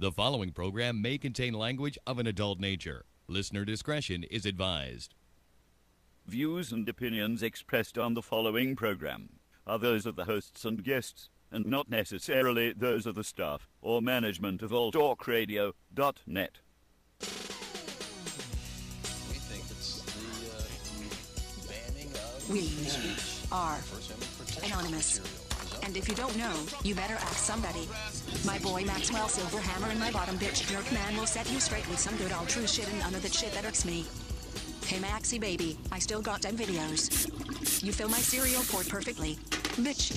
The following program may contain language of an adult nature. Listener discretion is advised. Views and opinions expressed on the following program are those of the hosts and guests, and not necessarily those of the staff or management of alltalkradio.net. We think it's the banning of We speech. are First Amendment protected anonymous. material. And if you don't know, you better ask somebody. My boy Maxwell Silverhammer and my bottom bitch jerk man will set you straight with some good old true shit and none of that shit that irks me. Hey Maxie baby, I still got them videos. You fill my cereal port perfectly. Bitch.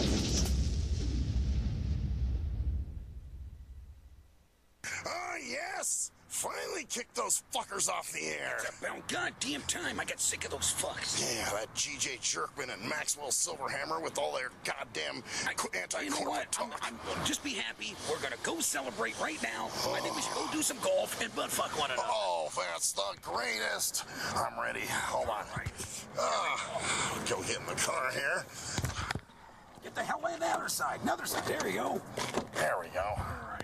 Oh, yes! Finally kicked those fuckers off the air. It's about goddamn time I got sick of those fucks. Yeah, that G.J. Jerkman and Maxwell Silverhammer with all their goddamn anti-corporate You know what? talk. I'm just be happy. We're gonna go celebrate right now. I think we should go do some golf and butt fuck one another. Oh, that's the greatest. I'm ready. Hold on. Go get in the car here. Get the hell in the other side. Another side. There you go. There we go. All right.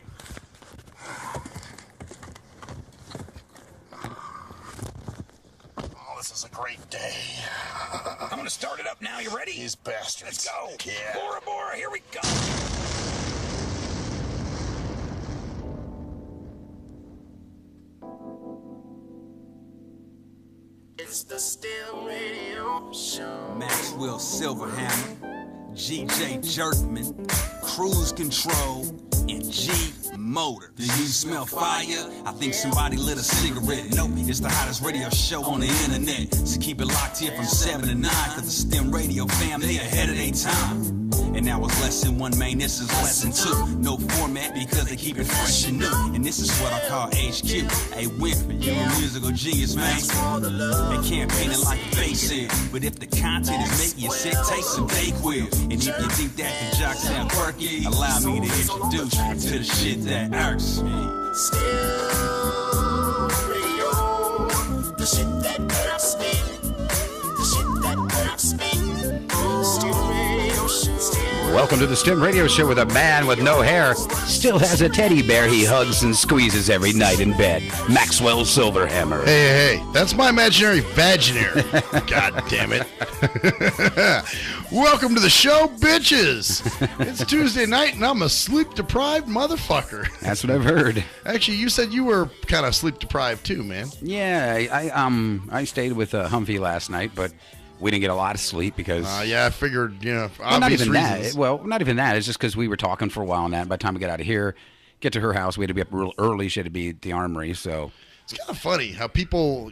Oh, this is a great day. I'm gonna start it up now. You ready? These bastards. Let's go. Yeah. Bora Bora, here we go. It's the STIM Radio Show. Maxwell Silverhammer, G.J. Jerkman, Cruise Control, and G Motor. Do you smell fire? I think somebody lit a cigarette. Nope, it's the hottest radio show on the internet. So keep it locked here from 7 to 9, cause the STEM radio fam, they ahead of their time. And now it's lesson 1, man, this is lesson 2. No format because they keep it fresh and new. And this is what I call HQ. Hey, Winfrey, you're a musical genius, man. They can't paint it like a face is. But if the content is making you sick, take some Dayquil. And if you think that the jocks sound quirky, allow me to introduce you to the shit that irks me. STIM Radio. The shit that irks me. The shit that irks me. STIM Radio Show. Welcome to the STIM Radio Show with a man with no hair. Still has a teddy bear he hugs and squeezes every night in bed. Maxwell Silverhammer. Hey, that's my imaginary vaginary. God damn it. Welcome to the show, bitches. It's Tuesday night and I'm a sleep-deprived motherfucker. That's what I've heard. Actually, you said you were kind of sleep-deprived too, man. Yeah, I stayed with Humphrey last night, but we didn't get a lot of sleep because... Yeah, I figured, well, obvious not even reasons. that. Well, not even that. It's just because we were talking for a while and that. By the time we get out of here, get to her house, we had to be up real early. She had to be at the armory, so... It's kind of funny how people,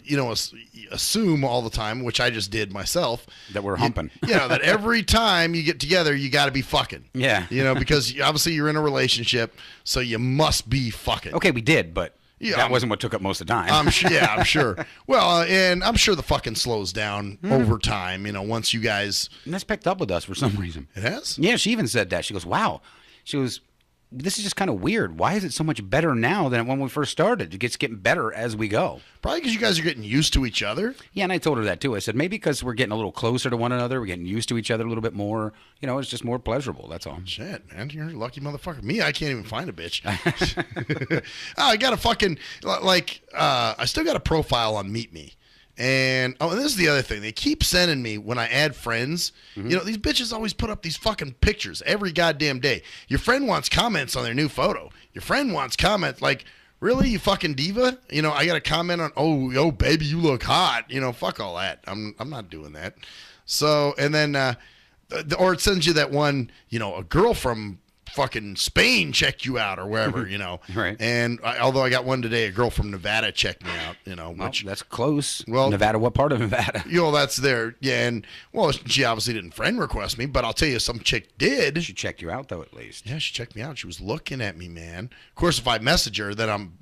assume all the time, which I just did myself. That we're humping. That every time you get together, you got to be fucking. Yeah. Because obviously you're in a relationship, so you must be fucking. Okay, we did, but that wasn't what took up most of the time. I'm sure. Well, and I'm sure the fucking slows down over time, once you guys... And that's picked up with us for some reason. It has? Yeah, she even said that. She goes, wow. She goes, this is just kind of weird. Why is it so much better now than when we first started? It gets getting better as we go. Probably because you guys are getting used to each other. Yeah, and I told her that too. I said, maybe because we're getting a little closer to one another. We're getting used to each other a little bit more. It's just more pleasurable. That's all. Shit, man. You're a lucky motherfucker. Me, I can't even find a bitch. I got a fucking... I still got a profile on Meet Me. And this is the other thing. They keep sending me, when I add friends, these bitches always put up these fucking pictures every goddamn day. Your friend wants comments on their new photo. Your friend wants comments like, really, you fucking diva? I got a comment on, oh, yo, baby, you look hot. Fuck all that. I'm not doing that. So, and then, or it sends you that one, a girl from fucking Spain checked you out or wherever, Right. And although I got one today, a girl from Nevada checked me out, Well, that's close. Well, Nevada, what part of Nevada? That's there. Yeah, and, she obviously didn't friend request me, but I'll tell you, some chick did. She checked you out, though, at least. Yeah, she checked me out. She was looking at me, man. Of course, if I message her, then I'm,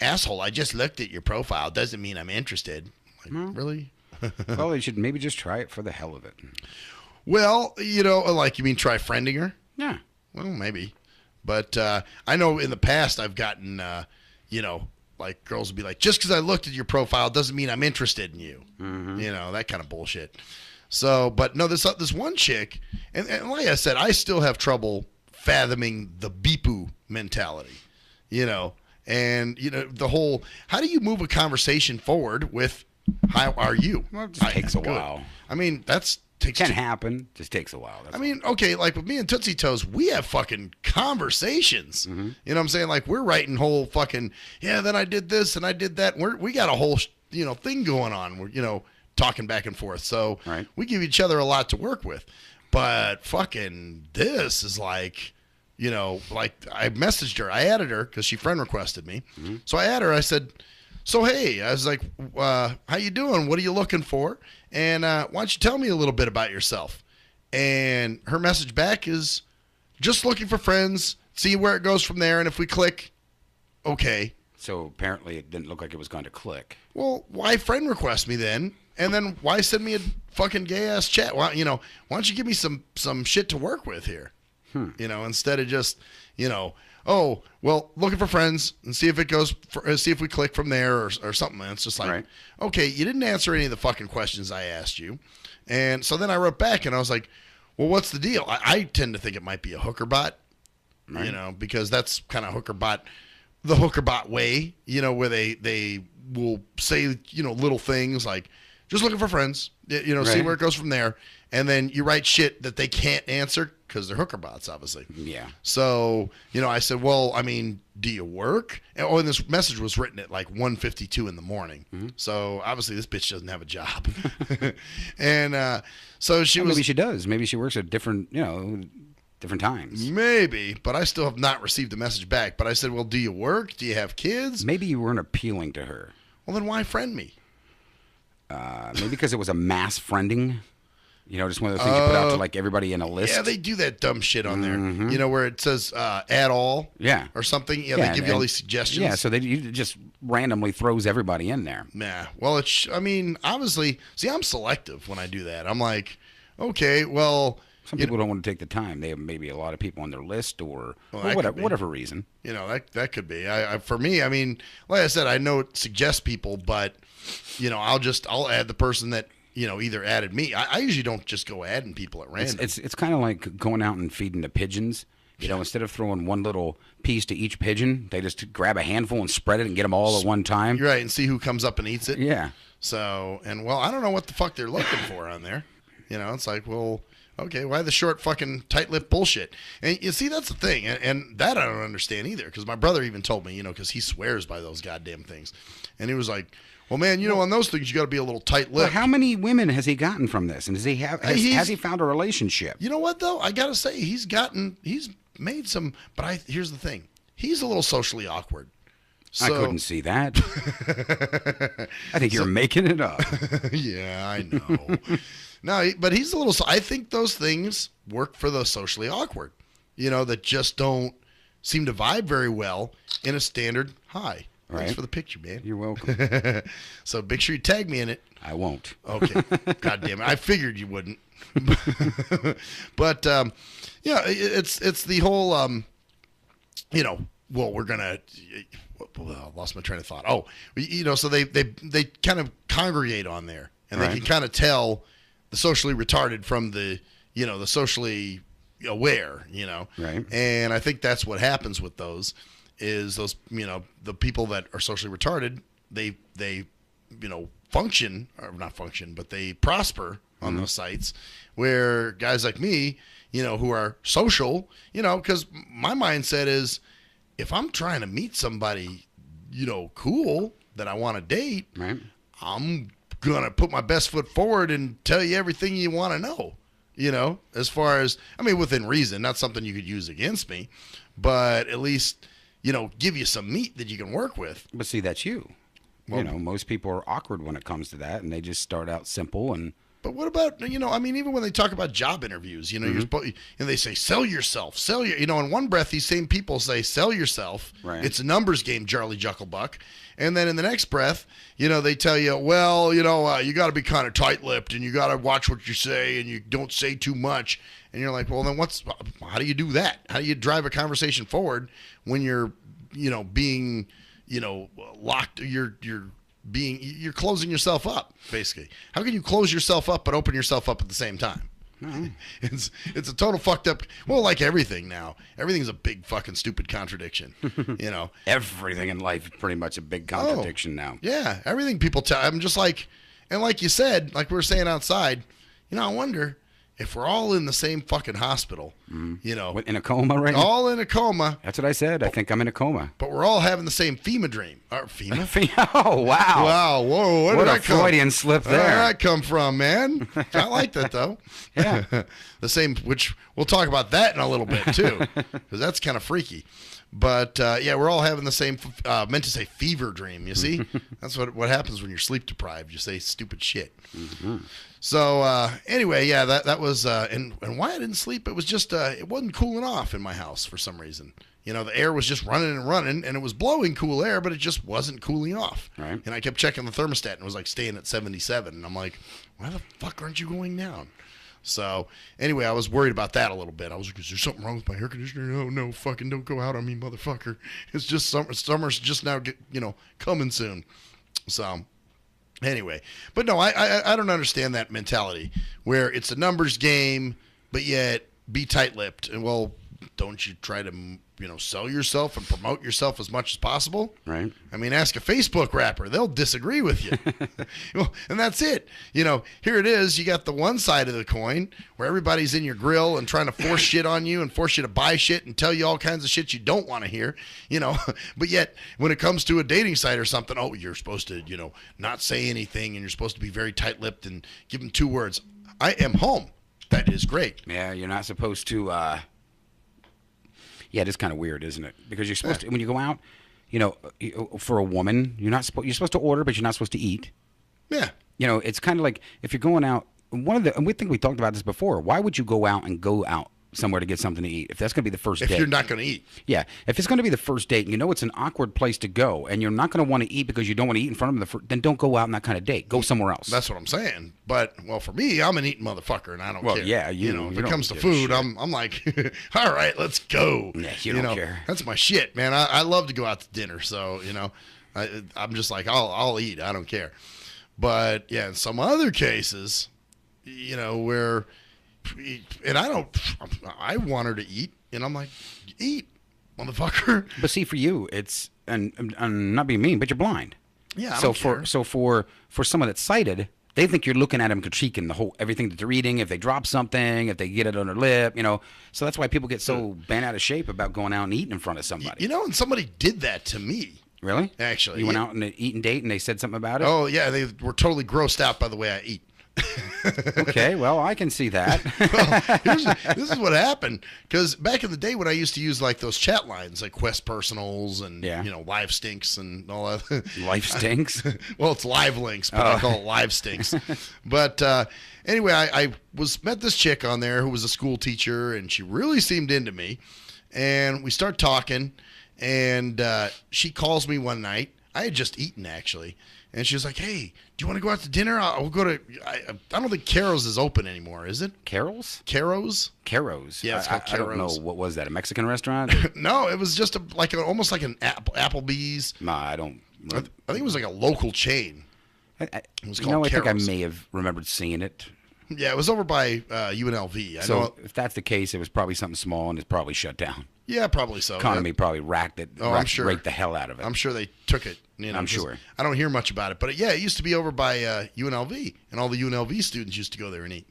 asshole, I just looked at your profile. Doesn't mean I'm interested. Like, really? Well, they should maybe just try it for the hell of it. Well, you mean try friending her? Yeah. Well, maybe. But I know in the past I've gotten, girls will be like, just because I looked at your profile doesn't mean I'm interested in you. Mm-hmm. That kind of bullshit. So, but no, this one chick, and like I said, I still have trouble fathoming the Bipu mentality. you know, and you know the whole. How do you move a conversation forward with "How are you"? Well, it just takes a while. I mean, that's takes. Can happen. Just takes a while. I mean, okay, like with me and Tootsie Toes, we have fucking conversations. You know what I'm saying? Like we're writing whole fucking then I did this and I did that. We got a whole thing going on. We're talking back and forth. So we give each other a lot to work with. But fucking this is like, like I messaged her. I added her because she friend requested me. So I added her. I said, so, hey, I was like, how you doing? What are you looking for? And why don't you tell me a little bit about yourself? And her message back is just looking for friends, see where it goes from there. And if we click, okay. So apparently it didn't look like it was going to click. Well, why friend request me then? And then why send me a fucking gay ass chat? Why don't you give me some shit to work with here? Instead of just, oh, well, looking for friends and see if it goes, see if we click from there or something. And it's just like, okay, you didn't answer any of the fucking questions I asked you. And so then I wrote back and I was like, well, what's the deal? I tend to think it might be a hooker bot, because that's kind of the hooker bot way, where they will say, little things like, just looking for friends, see where it goes from there. And then you write shit that they can't answer because they're hooker bots, obviously. Yeah. So, I said, well, I mean, do you work? And this message was written at like 1:52 in the morning. So obviously this bitch doesn't have a job. And so maybe she does. Maybe she works at different times. Maybe, but I still have not received a message back. But I said, well, do you work? Do you have kids? Maybe you weren't appealing to her. Well, then why friend me? Maybe because it was a mass friending. Just one of those things you put out to like everybody in a list. Yeah, they do that dumb shit on there. Where it says "add all," or something. Yeah, they give you all these suggestions. Yeah, so it just randomly throws everybody in there. Yeah. Well, obviously, see, I'm selective when I do that. I'm like, okay, well, some people don't want to take the time. They have maybe a lot of people on their list, or whatever reason. That could be. For me, like I said, I know it suggests people, but I'll add the person that. Either added me. I usually don't just go adding people at random. It's kind of like going out and feeding the pigeons. Instead of throwing one little piece to each pigeon, they just grab a handful and spread it and get them all at one time. You're right, and see who comes up and eats it. Yeah. So, I don't know what the fuck they're looking for on there. It's like, well, okay, why the short fucking tight-lipped bullshit? And you see, that's the thing, and that I don't understand either, because my brother even told me, because he swears by those goddamn things. And he was like, well, man, on those things, you got to be a little tight-lipped. Well, how many women has he gotten from this? And has he found a relationship? You know what, though? I got to say, he's made some, but here's the thing. He's a little socially awkward. So, I couldn't see that. I think you're making it up. Yeah, I know. No, but he's a little, I think those things work for the socially awkward, that just don't seem to vibe very well in a standard hi. Thanks for the picture, man. You're welcome. So make sure you tag me in it. I won't. Okay. God damn it. I figured you wouldn't. But it's the whole we're gonna. Well, I lost my train of thought. Oh, so they kind of congregate on there, and they can kind of tell the socially retarded from the the socially aware. Right. And I think that's what happens with those. Is those the people that are socially retarded, they function, or not function, but they prosper on those sites, where guys like me, who are social, because my mindset is, if I'm trying to meet somebody, cool that I want to date, I'm gonna put my best foot forward and tell you everything you want to know, as far as, within reason, not something you could use against me, but at least give you some meat that you can work with. But see, that's you. Well, most people are awkward when it comes to that, and they just start out simple. But what about, even when they talk about job interviews, you're supposed, and they say, sell yourself, in one breath, these same people say, sell yourself. Right. It's a numbers game, Charlie Jucklebuck. And then in the next breath, they tell you, well, you got to be kind of tight-lipped, and you got to watch what you say, and you don't say too much. And you're like, well, then how do you do that? How do you drive a conversation forward when you're, being, locked, you're closing yourself up, basically. How can you close yourself up but open yourself up at the same time? It's a total fucked up. Well, like everything now, everything's a big fucking stupid contradiction. You know, Everything in life is pretty much a big contradiction now. yeah, everything people tell. I'm just like, and like you said, like we were saying outside. You know, I wonder if we're all in the same fucking hospital. You know, In a coma right now? all in a coma, That's what I said. I think I'm in a coma. but we're all having the same FEMA dream. Or FEMA? Oh, wow. Wow, whoa, where What did a that come? Freudian slip Where did there. that come from, man? I like that though. Yeah. The same, which we'll talk about that in a little bit too, because that's kind of freaky. But yeah, we're all having the same, meant to say fever dream. You see, that's what happens when you're sleep deprived. You say stupid shit. So anyway, yeah, that was and why I didn't sleep. It was just it wasn't cooling off in my house for some reason. You know, the air was just running and running, and it was blowing cool air, but it just wasn't cooling off. Right. And I kept checking the thermostat, and it was like staying at 77. And I'm like, why the fuck aren't you going down? So anyway, I was worried about that a little bit. I was like, is there something wrong with my air conditioner? No, fucking don't go out on me, motherfucker. It's just summer's just now, coming soon. So anyway, but no, I don't understand that mentality where it's a numbers game, but yet be tight-lipped. And well, don't you try to, sell yourself and promote yourself as much as possible? Right. I mean, ask a Facebook rapper. They'll disagree with you. Well, and that's it. Here it is. You got the one side of the coin where everybody's in your grill and trying to force shit on you and force you to buy shit and tell you all kinds of shit you don't want to hear, But yet, when it comes to a dating site or something, oh, you're supposed to, not say anything and you're supposed to be very tight-lipped and give them 2 words. I am home. That is great. Yeah, you're not supposed to. Yeah, it is kind of weird, isn't it? Because you're supposed to, when you go out, for a woman, you're supposed to order, but you're not supposed to eat. Yeah. It's kind of like if you're going out. And we think we talked about this before. Why would you go out somewhere to get something to eat if that's going to be the first date? If you're not going to eat. Yeah. If it's going to be the first date and it's an awkward place to go and you're not going to want to eat because you don't want to eat in front of them, then don't go out on that kind of date. Go somewhere else. That's what I'm saying. But, well, for me, I'm an eating motherfucker and I don't care. Well, yeah. If you it don't comes to give a food, shit. I'm like, all right, let's go. Yeah, you don't care. That's my shit, man. I love to go out to dinner. So, I'm just like, I'll eat. I don't care. But, yeah, in some other cases, where, and I want her to eat, and I'm like, eat, motherfucker. But see, for you, it's, and I'm not being mean, but you're blind. Yeah, I don't care. So for someone that's sighted, they think you're looking at them critiquing everything that they're eating, if they drop something, if they get it on their lip, So that's why people get so bent out of shape about going out and eating in front of somebody. And somebody did that to me. Really? Actually. You went out on an eat and date and they said something about it? Oh, yeah, they were totally grossed out by the way I eat. Okay, well, I can see that. Well, this is what happened. Because back in the day when I used to use like those chat lines, like Quest Personals and, Live Stinks and all that. Life stinks? Well, it's Live Links, but I call it Live Stinks. But anyway, I met this chick on there who was a school teacher, and she really seemed into me. And we start talking, and she calls me one night. I had just eaten, actually. And she was like, hey, do you want to go out to dinner? I'll go to, I don't think Caro's is open anymore, is it? Carol's? Caro's? Caro's. Yeah, it's called I don't Caro's. know. What was that, a Mexican restaurant? No, it was just almost like an Applebee's. Nah, I don't. I think it was like a local chain. It was called I think I Caro's. may have remembered seeing it. Yeah, it was over by UNLV. I know. If that's the case, it was probably something small and it's probably shut down. Yeah, probably so. Economy Yeah. probably racked it. I'm sure. Raked the hell out of it. I'm sure they took it. I'm sure. I don't hear much about it, but it used to be over by UNLV, and all the UNLV students used to go there and eat.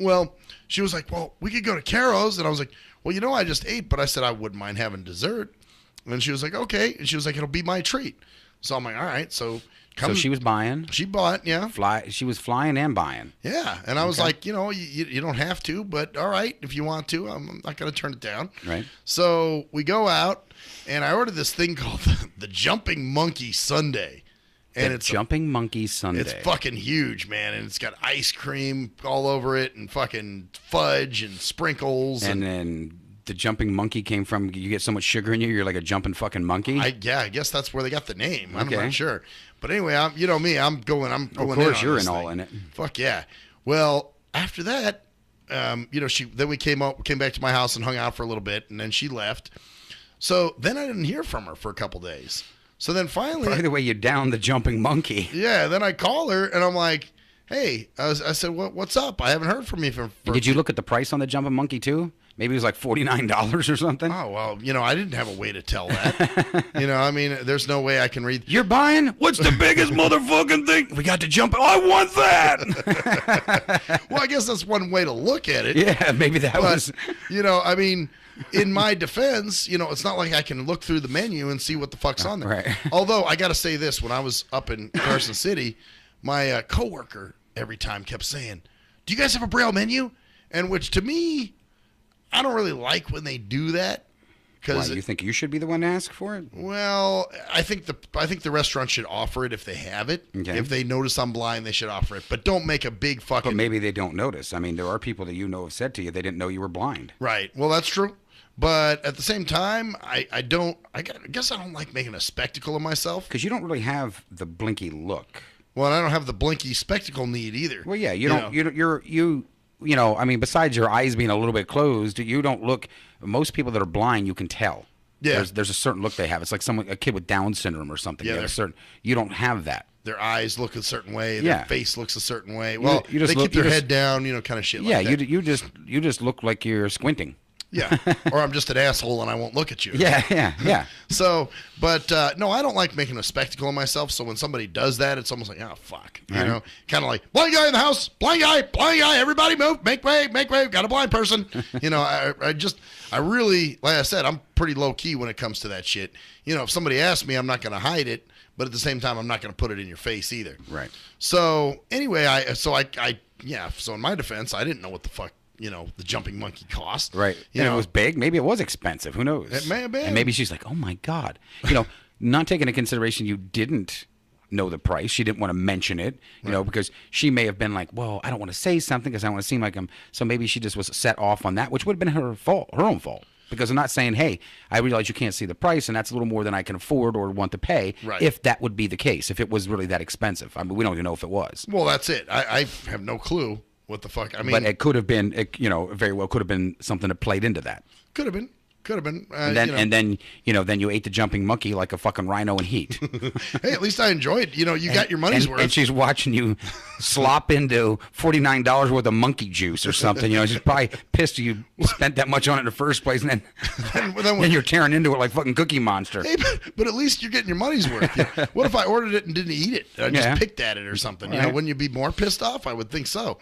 Well, she was like, "Well, we could go to Caro's," and I was like, "Well, I just ate," but I said I wouldn't mind having dessert. And she was like, "Okay," and she was like, "It'll be my treat." So I'm like, "All right." So she was buying. She bought, yeah. She was flying and buying. Yeah, and I was like, you don't have to, but all right, if you want to, I'm not going to turn it down. Right. So we go out, and I ordered this thing called the Jumping Monkey Sundae. And it's Jumping Monkey Sundae. It's fucking huge, man, and it's got ice cream all over it and fucking fudge and sprinkles. And then the jumping monkey came from, you get so much sugar in you, you're like a jumping fucking monkey? I guess that's where they got the name. I'm Okay. not sure. But anyway, I'm going Of in course, on you're this in all thing. in it. Fuck yeah. Well, after that, then we came back to my house and hung out for a little bit, and then she left. So then I didn't hear from her for a couple days. So then finally, By the way, you downed the jumping monkey. yeah, then I call her and I'm like, hey, I said, what's up? I haven't heard from you for Did you look at the price on the jumping monkey too? Maybe it was like $49 or something. Oh, well, I didn't have a way to tell that. I mean, there's no way I can read. You're buying? What's the biggest motherfucking thing? We got to jump. Oh, I want that. Well, I guess that's one way to look at it. Yeah, maybe that was. I mean, in my defense, it's not like I can look through the menu and see what the fuck's on there. Right. Although, I got to say this. When I was up in Carson City, my coworker every time kept saying, do you guys have a Braille menu? And which, to me, I don't really like when they do that. Why, you think you should be the one to ask for it? Well, I think the restaurant should offer it if they have it. Okay. If they notice I'm blind, they should offer it. But don't make a big fucking. But maybe they don't notice. I mean, there are people that have said to you they didn't know you were blind. Right. Well, that's true. But at the same time, I guess I don't like making a spectacle of myself. Because you don't really have the blinky look. Well, and I don't have the blinky spectacle need either. Well, yeah, I mean, besides your eyes being a little bit closed, you don't look. Most people that are blind, you can tell. Yeah. There's a certain look they have. It's like a kid with Down syndrome or something. Yeah, you don't have that. Their eyes look a certain way. Yeah. Their face looks a certain way. Well, you just they keep their head down, kind of shit like that. Yeah, you just look like you're squinting. Yeah, or I'm just an asshole and I won't look at you. Yeah. So, but no, I don't like making a spectacle of myself. So when somebody does that, it's almost like, oh fuck, kind of like blind guy in the house, blind guy, everybody move, make way, got a blind person. I really, like I said, I'm pretty low key when it comes to that shit. If somebody asks me, I'm not going to hide it, but at the same time, I'm not going to put it in your face either. Right. So anyway, so in my defense, I didn't know what the fuck. The jumping monkey cost. Right. It was big. Maybe it was expensive. Who knows? It may have been. And maybe she's like, oh, my God. Not taking into consideration you didn't know the price. She didn't want to mention it, because she may have been like, well, I don't want to say something because I want to seem like I'm. So maybe she just was set off on that, which would have been her own fault. Because I'm not saying, hey, I realize you can't see the price, and that's a little more than I can afford or want to pay. Right. If that would be the case, if it was really that expensive. I mean, we don't even know if it was. Well, that's it. I have no clue. What the fuck? I mean, but it could have been, very well could have been something that played into that. Could have been. And then you ate the jumping monkey like a fucking rhino in heat. Hey, at least I enjoyed. You got your money's worth. And she's watching you slop into $49 worth of monkey juice or something. She's probably pissed you spent that much on it in the first place, and then you're tearing into it like fucking Cookie Monster. Hey, but at least you're getting your money's worth. Yeah. What if I ordered it and didn't eat it? I just picked at it or something. Right. Wouldn't you be more pissed off? I would think so.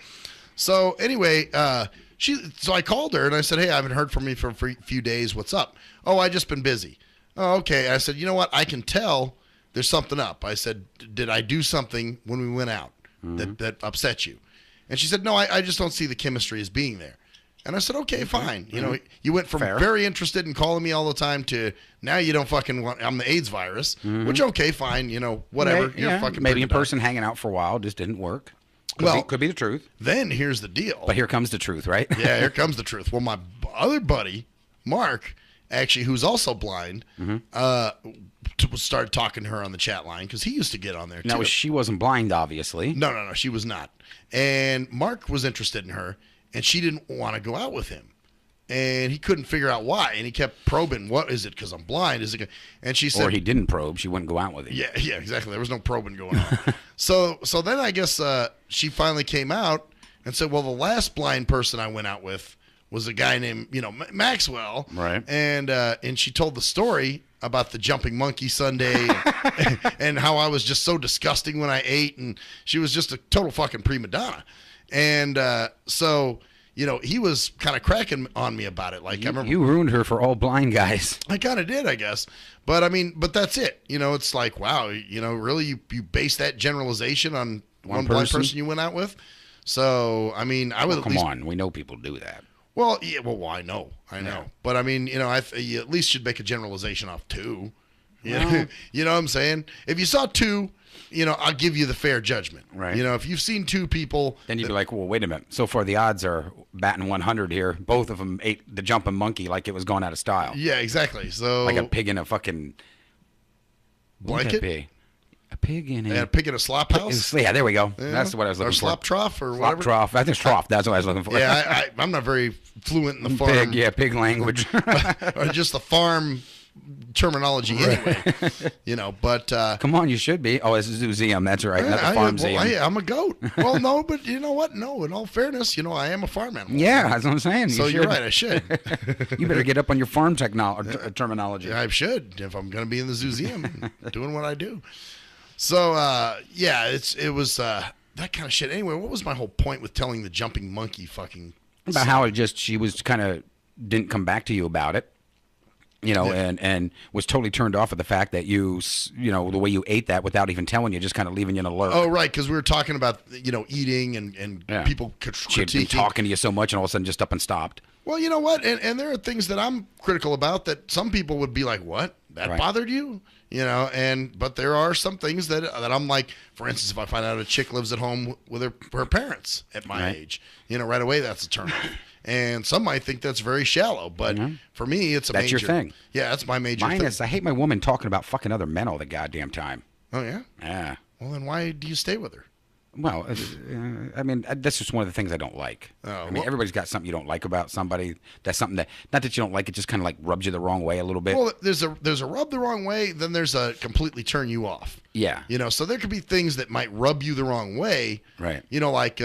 So anyway, so I called her and I said, hey, I haven't heard from you for a few days. What's up? Oh, I just been busy. Oh, okay. I said, you know what? I can tell there's something up. I said, did I do something when we went out that upset you? And she said, no, I just don't see the chemistry as being there. And I said, okay, fine. You went from very interested in calling me all the time to now you don't fucking want, I'm the AIDS virus, which, okay, fine. Whatever. You're fucking maybe in person hanging out for a while just didn't work. Could be the truth. Then here's the deal. But here comes the truth, right? Yeah, here comes the truth. Well, my other buddy, Mark, actually, who's also blind, started talking to her on the chat line because he used to get on there, too. Now, she wasn't blind, obviously. No, she was not. And Mark was interested in her, and she didn't want to go out with him. And he couldn't figure out why. And he kept probing, what is it? Because I'm blind. Is it? And she said, or he didn't probe. She wouldn't go out with him. Yeah, exactly. There was no probing going on. So then I guess she finally came out and said, well, the last blind person I went out with was a guy named, Maxwell. Right. And she told the story about the jumping monkey Sunday and how I was just so disgusting when I ate. And she was just a total fucking prima donna. And so... he was kind of cracking on me about it. Like I remember, you ruined her for all blind guys. I kind of did, I guess. But I mean, that's it. It's like, wow, really, you base that generalization on one blind person you went out with. So I mean, I would come on. We know people do that. Well, yeah. Well, I know. Yeah. But I mean, you at least should make a generalization off two. You know what I'm saying? If you saw two. I'll give you the fair judgment. Right. If you've seen two people... Then you'd be like, well, wait a minute. So far, the odds are batting 100 here. Both of them ate the jumping monkey like it was going out of style. Yeah, exactly. So like a pig in a fucking... blanket? A pig in a... Yeah, a pig in a slop house? Yeah, there we go. Yeah. That's what I was looking for. Or slop trough or slop whatever? Trough. I think it's trough. That's what I was looking for. Yeah, I'm not very fluent in the farm. Pig language. Or just the farm... terminology anyway. But come on, you should be. Oh, it's a zoozium. That's right. Not the farm museum. I'm a goat. Well, no, but you know what? No, in all fairness, I am a farm animal. Yeah, that's what I'm saying. So you're right. I should. You better get up on your farm terminology. I should if I'm going to be in the zoozium doing what I do. So it was that kind of shit. Anyway, what was my whole point with telling the jumping monkey fucking about how she was kind of didn't come back to you about it, and was totally turned off at the fact that the way you ate that without even telling you, just kind of leaving you in a lurk. Oh, right, because we were talking about eating and people critiquing. She had been talking to you so much, and all of a sudden just up and stopped. Well, you know what, and there are things that I'm critical about that some people would be like, "What? That bothered you?" But there are some things that I'm like, for instance, if I find out a chick lives at home with her parents at my age, right away that's a turn off. And some might think that's very shallow, but for me, it's that's major. Your thing. Yeah, that's my major thing. Mine is, I hate my woman talking about fucking other men all the goddamn time. Oh, yeah? Yeah. Well, then why do you stay with her? Well, I mean, that's just one of the things I don't like. Everybody's got something you don't like about somebody. That's something that, not that you don't like, it just kind of like rubs you the wrong way a little bit. Well, there's a rub the wrong way, then there's a completely turn you off. Yeah. So there could be things that might rub you the wrong way. Right. Like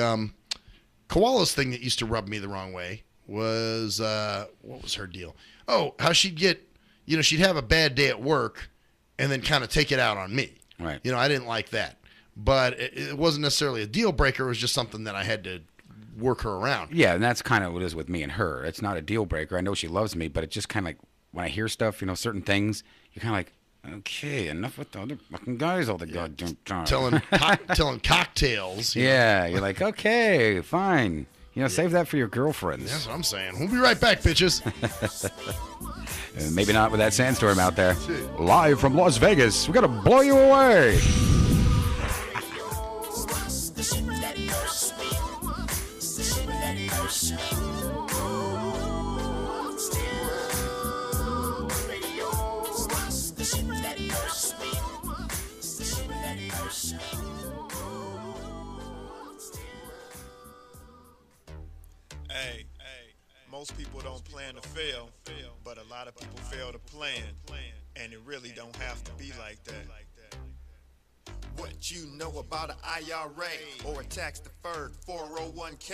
Koala's thing that used to rub me the wrong way was, what was her deal? Oh, how she'd get, she'd have a bad day at work and then kind of take it out on me. Right. I didn't like that. But it wasn't necessarily a deal breaker. It was just something that I had to work her around. Yeah, and that's kind of what it is with me and her. It's not a deal breaker. I know she loves me, but it's just kind of like when I hear stuff, certain things, you're kind of like, okay, enough with the other fucking guys all the goddamn time. Telling cocktails. Yeah, you're like, okay, fine. Save that for your girlfriends. That's what I'm saying. We'll be right back, bitches. Maybe not with that sandstorm out there. Live from Las Vegas. We're going to blow you away. Hey, most people don't plan to fail, but a lot of people fail to plan, and it really don't have to be like that. What you know about an IRA or a tax-deferred 401k?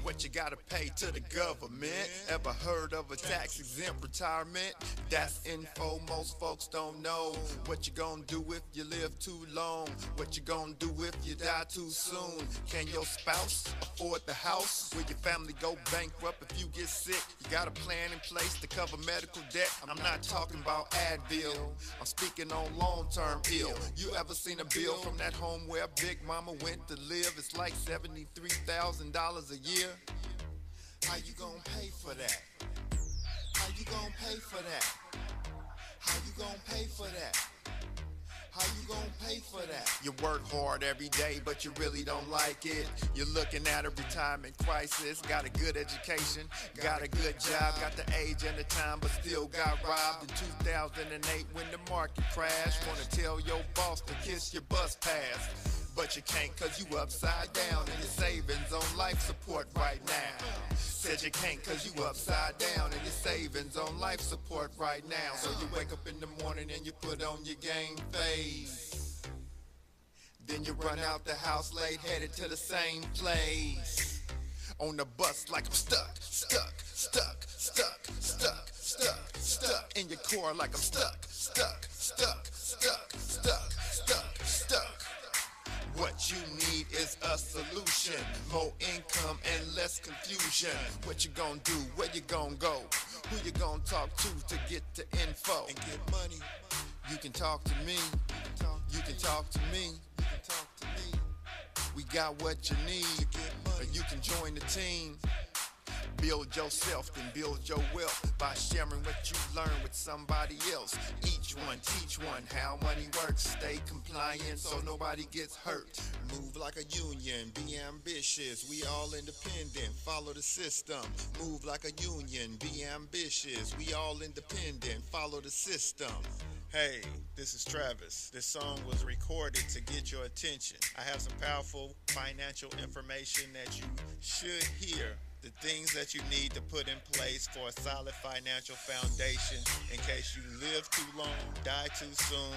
What you gotta pay to the government? Ever heard of a tax-exempt retirement? That's info most folks don't know. What you gonna do if you live too long? What you gonna do if you die too soon? Can your spouse afford the house? Will your family go bankrupt if you get sick? You got a plan in place to cover medical debt? I'm not talking about Advil. I'm speaking on long-term ill. You ever seen a bill from that home where Big Mama went to live? It's like $73,000 a year. How you gonna pay for that? How you gonna pay for that? How you gonna pay for that? How you gonna pay for that? You work hard every day, but you really don't like it. You're looking at a retirement crisis. Got a good education, got a good job, got the age and the time, but still got robbed in 2008 when the market crashed. Wanna tell your boss to kiss your bus pass, but you can't cause you upside down and your savings on life support right now. Said you can't cause you upside down and your savings on life support right now. So you wake up in the morning and you put on your game face. Then you run out the house late, headed to the same place. On the bus like I'm stuck in your core like I'm stuck. What you need is a solution, more income and less confusion. What you gonna do, where you gonna go, who you gonna talk to get the info and get money. You can talk to me, you can talk to me, we got what you need, or you can join the team. Build yourself, then build your wealth by sharing what you learn with somebody else. Each one, teach one how money works. Stay compliant so nobody gets hurt. Move like a union, be ambitious. We all independent, follow the system. Move like a union, be ambitious. We all independent, follow the system. Hey, this is Travis. This song was recorded to get your attention. I have some powerful financial information that you should hear. the things that you need to put in place for a solid financial foundation in case you live too long, die too soon,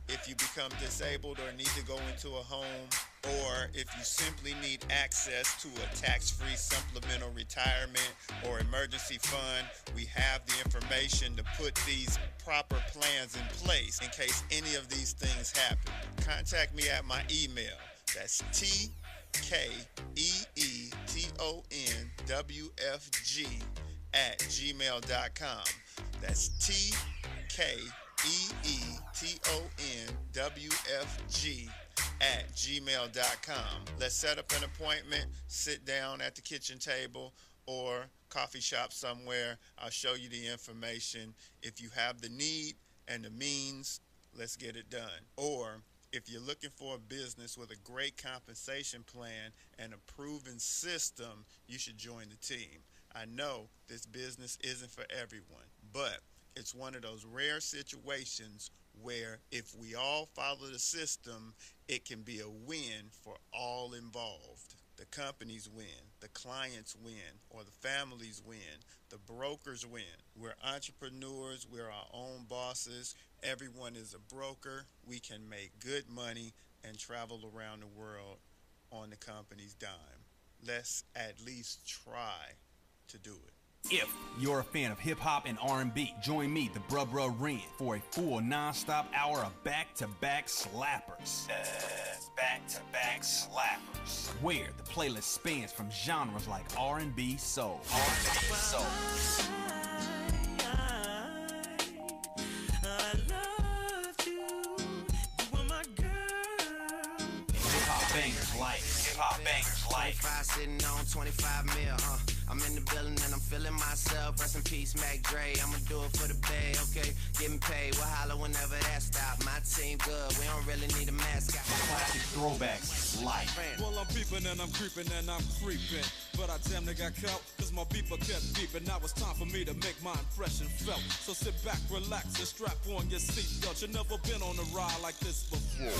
if you become disabled or need to go into a home, or if you simply need access to a tax-free supplemental retirement or emergency fund, we have the information to put these proper plans in place in case any of these things happen. Contact me at my email. That's tkeetonwfg@gmail.com. That's tkeetonwfg@gmail.com. Let's set up an appointment, sit down at the kitchen table or coffee shop somewhere. I'll show you the information. If you have the need and the means, let's get it done. Or if you're looking for a business with a great compensation plan and a proven system, you should join the team. I know this business isn't for everyone, but it's one of those rare situations where if we all follow the system, it can be a win for all involved. The companies win, the clients win, or the families win, the brokers win. We're entrepreneurs, we're our own bosses. Everyone is a broker. We can make good money and travel around the world on the company's dime. Let's at least try to do it. If you're a fan of hip-hop and R&B, join me, the Bruh Ren, for a full non-stop hour of back-to-back slappers. Back-to-back slappers. Where the playlist spans from genres like R&B, soul. R&B, soul. Hip-hop bangers like 25 sitting on 25 mil, I'm in the building and I'm feeling myself. Rest in peace, Mac Dre. I'ma do it for the bay, okay? Getting paid, we'll holler whenever that stop. My team good, we don't really need a mascot. Classic throwbacks like. Well, I'm peeping and I'm creeping and I'm creeping. But I damn near got caught, cause my beeper kept beeping. Now it's time for me to make my impression felt. So sit back, relax, and strap on your seatbelt. You've never been on a ride like this before.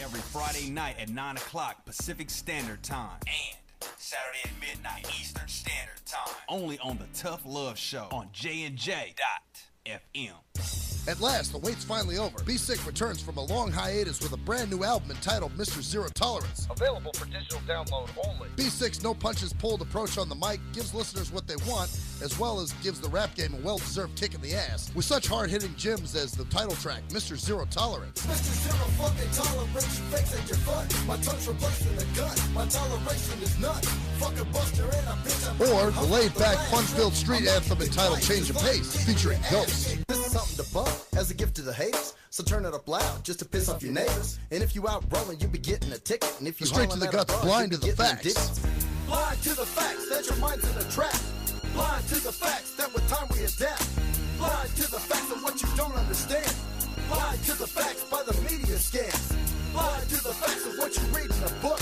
Every Friday night at 9 o'clock Pacific Standard Time. And Saturday at midnight Eastern Standard Time. Only on the Tough Love Show on J&J.FM. At last, the wait's finally over. Be Sick returns from a long hiatus with a brand new album entitled Mr. Zero Tolerance. Available for digital download only. Be Sick's no punches pulled approach on the mic gives listeners what they want, as well as gives the rap game a well-deserved kick in the ass, with such hard-hitting gems as the title track, Mr. Zero Tolerance. Mr. Zero fucking tolerance, you fakes at your fun. My tongue's replacing the gun. My toleration is none. Fucking Buster and a bitch. Or the laid-back, fun-filled street anthem entitled Change of Pace, featuring Ghost. This is something to bump as a gift to the haters. So turn it up loud just to piss off your neighbors. And if you out rolling, you be getting a ticket. And if you Straight to the guts, blind to the facts. Blind to the facts that your mind's in a trap. Blind to the facts that with time we adapt. Blind to the facts of what you don't understand. Blind to the facts by the media scans. Blind to the facts of what you read in a book.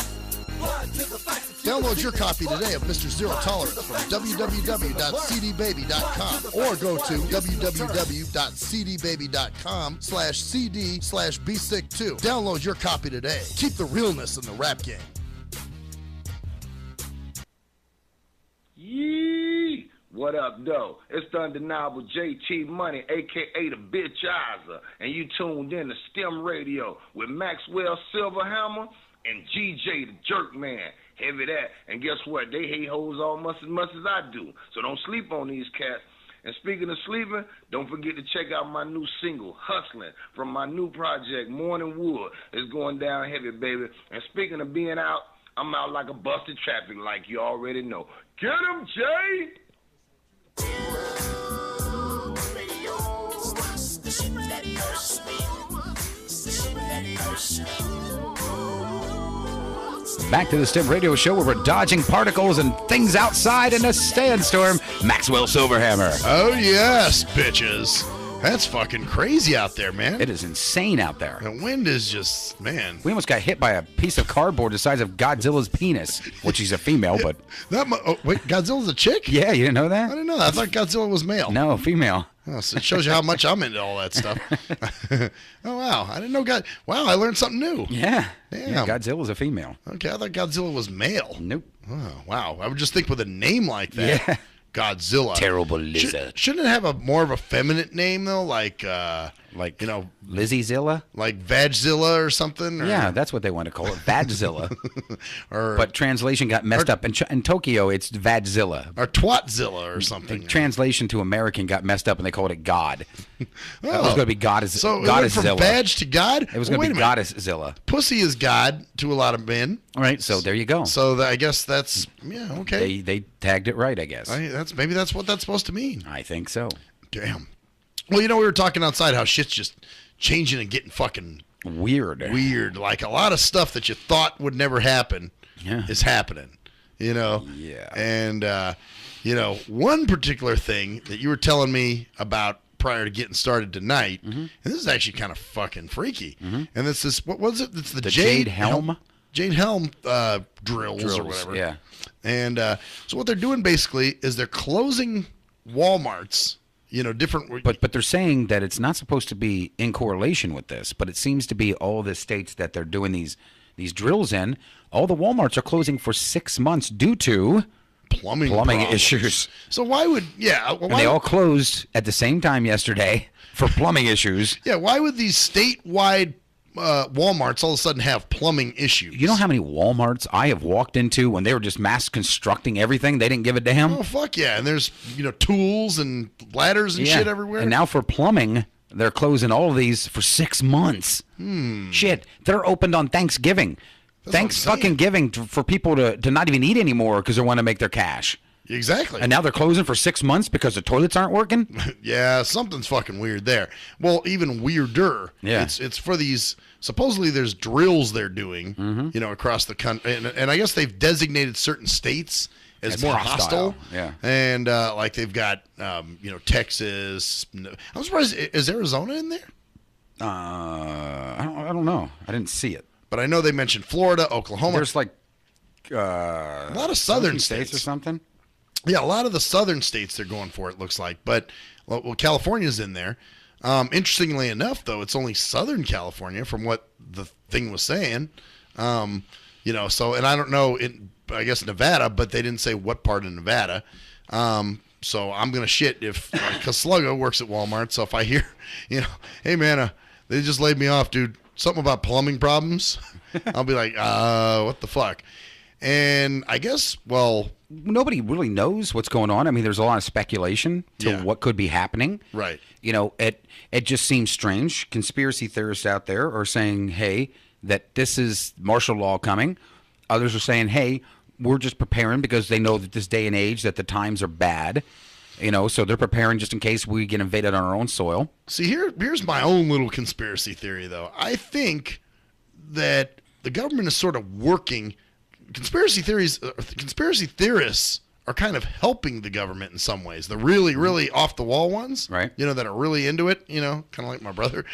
Blind to the facts. Download your copy today of Mr. Zero Tolerance from www.cdbaby.com or go to www.cdbaby.com/cd/bsick2. Download your copy today. Keep the realness in the rap game. Yee! What up, though? It's the undeniable JT Money, a.k.a. the Bitch Eyes, and you tuned in to STIM Radio with Maxwell Silverhammer and GJ the Jerk Man. Heavy that. And guess what? They hate hoes almost as much as I do. So don't sleep on these cats. And speaking of sleeping, don't forget to check out my new single, Hustling, from my new project, Morning Wood. It's going down heavy, baby. And speaking of being out, I'm out like a busted traffic, like you already know. Get him, Jay! Back to the STIM Radio Show where we're dodging particles and things outside in a sandstorm. Maxwell Silverhammer. Oh, yes, bitches. That's fucking crazy out there, man. It is insane out there. The wind is just, man. We almost got hit by a piece of cardboard the size of Godzilla's penis, which he's a female, but... Wait, Godzilla's a chick? Yeah, you didn't know that? I didn't know that. I thought Godzilla was male. No, female. Oh, so it shows you how much I'm into all that stuff. Oh, wow. I didn't know Wow, I learned something new. Yeah. Damn. Yeah, Godzilla's a female. Okay, I thought Godzilla was male. Nope. Oh, wow. I would just think with a name like that. Yeah. Godzilla. Terrible lizard. Shouldn't it have more of a feminine name, though? Like LizzieZilla? Like Vagzilla or something? Or? Yeah, that's what they want to call it. Vagzilla. But translation got messed up. In Tokyo, it's Vadzilla. Or Twatzilla or something. Translation to American got messed up, and they called it God. It was going to be Goddess. So it went from Vag to God? It was going to be Goddesszilla. Pussy is God to a lot of men. Right, so there you go. So I guess that's, yeah, okay. They tagged it right, I guess. Maybe that's what that's supposed to mean. I think so. Damn. Well, we were talking outside how shit's just changing and getting fucking weird. Like a lot of stuff that you thought would never happen is happening. Yeah. And one particular thing that you were telling me about prior to getting started tonight, and this is actually kind of fucking freaky. And it's this, what was it? It's the Jade Helm. Jade Helm drills or whatever. Yeah. And so what they're doing basically is they're closing Walmarts. Different. But they're saying that it's not supposed to be in correlation with this, but it seems to be all the states that they're doing these drills in. All the Walmarts are closing for 6 months due to plumbing issues. So why would and they all closed at the same time yesterday for plumbing issues. Yeah, why would these statewide Walmarts all of a sudden have plumbing issues? You know how many Walmarts I have walked into when they were just mass constructing everything? They didn't give a damn. Oh fuck yeah! And there's tools and ladders and shit everywhere. And now for plumbing, they're closing all of these for 6 months. Shit, they're opened on Thanksgiving. Thanks fucking giving for people to not even eat anymore because they want to make their cash. Exactly. And now they're closing for 6 months because the toilets aren't working? Yeah, something's fucking weird there. Well, even weirder. Yeah. It's for these, supposedly there's drills they're doing, across the country. And I guess they've designated certain states as more hostile. Yeah. And like they've got, Texas. I'm surprised. Is Arizona in there? I don't know. I didn't see it. But I know they mentioned Florida, Oklahoma. There's like a lot of southern states or something. Yeah, a lot of the southern states they're going for, it looks like. But, California's in there. Interestingly enough, though, it's only Southern California from what the thing was saying. So, and I don't know, I guess Nevada, but they didn't say what part of Nevada. So I'm going to shit if, because Sluggo works at Walmart. So if I hear, hey, man, they just laid me off, dude. Something about plumbing problems. I'll be like, what the fuck? And I guess, nobody really knows what's going on. I mean, there's a lot of speculation to what could be happening. Right. It just seems strange. Conspiracy theorists out there are saying, hey, that this is martial law coming. Others are saying, hey, we're just preparing because they know that this day and age that the times are bad. So they're preparing just in case we get invaded on our own soil. See, here's my own little conspiracy theory, though. I think that the government is sort of working. Conspiracy theorists are kind of helping the government in some ways. The really, really off the wall ones, right? That are really into it. Kind of like my brother.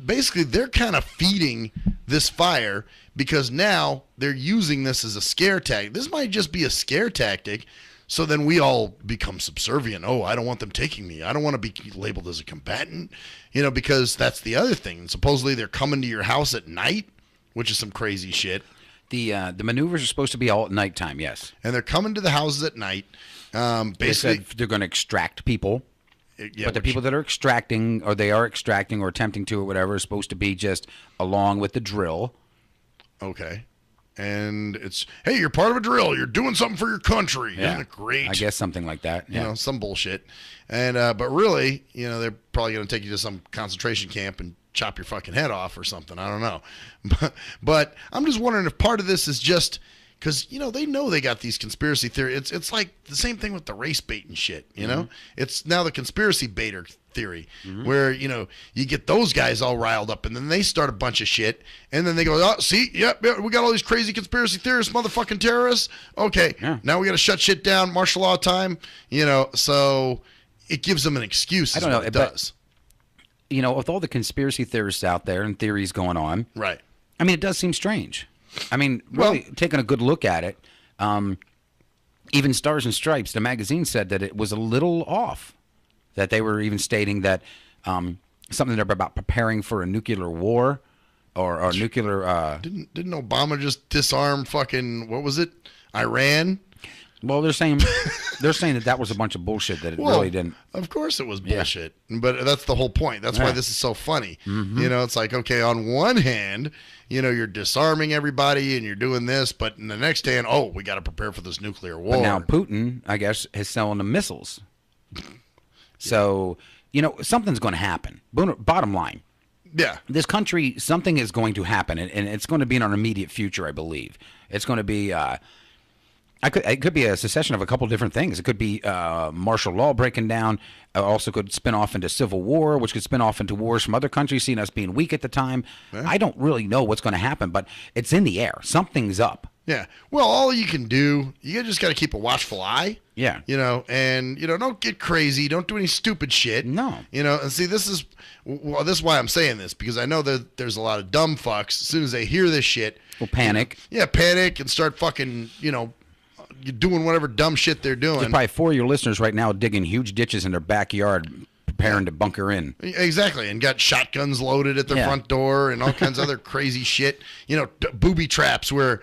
Basically they're kind of feeding this fire because now they're using this as a scare tactic. This might just be a scare tactic. So then we all become subservient. Oh, I don't want them taking me. I don't want to be labeled as a combatant, because that's the other thing. And supposedly they're coming to your house at night, which is some crazy shit. The maneuvers are supposed to be all at nighttime, yes. And they're coming to the houses at night. Basically, they said they're going to extract people. But the people that are extracting, or they are extracting or attempting to or whatever, is supposed to be just along with the drill. Okay. And it's, hey, you're part of a drill. You're doing something for your country. Yeah. Isn't it great? I guess something like that. Yeah. Some bullshit. And but really, they're probably going to take you to some concentration camp and chop your fucking head off or something. I don't know. But I'm just wondering if part of this is just because, they know they got these conspiracy theories. It's like the same thing with the race bait and shit, It's now the conspiracy baiter theory where, you get those guys all riled up and then they start a bunch of shit and then they go, oh, see, yep, we got all these crazy conspiracy theorists, motherfucking terrorists. Okay, now we got to shut shit down, martial law time, so it gives them an excuse. I don't know. It does. You know, with all the conspiracy theorists out there and theories going on, right? I mean, it does seem strange. I mean, really taking a good look at it, even Stars and Stripes, the magazine said that it was a little off, that they were even stating that something about preparing for a nuclear war or nuclear. Didn't Obama just disarm fucking, what was it, Iran? Well, they're saying that was a bunch of bullshit, that it really didn't. Of course it was bullshit. Yeah. But that's the whole point. That's why this is so funny. Mm-hmm. You know, it's like, okay, on one hand, you know, you're disarming everybody and you're doing this, but in the next hand, oh, we got to prepare for this nuclear war. But now Putin, I guess, is selling them missiles. So, you know, something's going to happen. Bottom line. Yeah. This country, something is going to happen, and it's going to be in our immediate future, I believe. It's going to be... it could be a succession of a couple different things. It could be martial law breaking down. Also could spin off into civil war, which could spin off into wars from other countries, seeing us being weak at the time. Yeah. I don't really know what's going to happen, but it's in the air. Something's up. Yeah. Well, all you can do, you just got to keep a watchful eye. Yeah. You know, and, you know, don't get crazy. Don't do any stupid shit. No. You know, and see, this is why I'm saying this, because I know that there's a lot of dumb fucks. As soon as they hear this shit. Will panic. Yeah, panic and start fucking, you know, you're doing whatever dumb shit they're doing. There's probably 4 of your listeners right now digging huge ditches in their backyard, preparing to bunker in. Exactly, and got shotguns loaded at their front door and all kinds of other crazy shit. You know, booby traps where,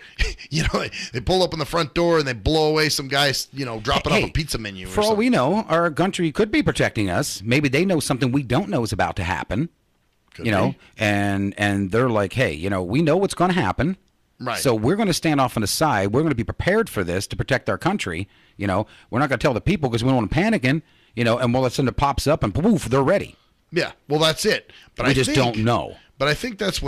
you know, they pull up in the front door and they blow away some guys, you know, dropping off a pizza menu. For all we know, our country could be protecting us. Maybe they know something we don't know is about to happen. Could you know, and they're like, hey, you know, we know what's going to happen. Right. So we're going to stand off on the side. We're going to be prepared for this to protect our country. You know, we're not going to tell the people because we don't want them panicking. You know, and all of a sudden it pops up and poof, they're ready. Yeah. Well, that's it. But we just don't know. But I think that's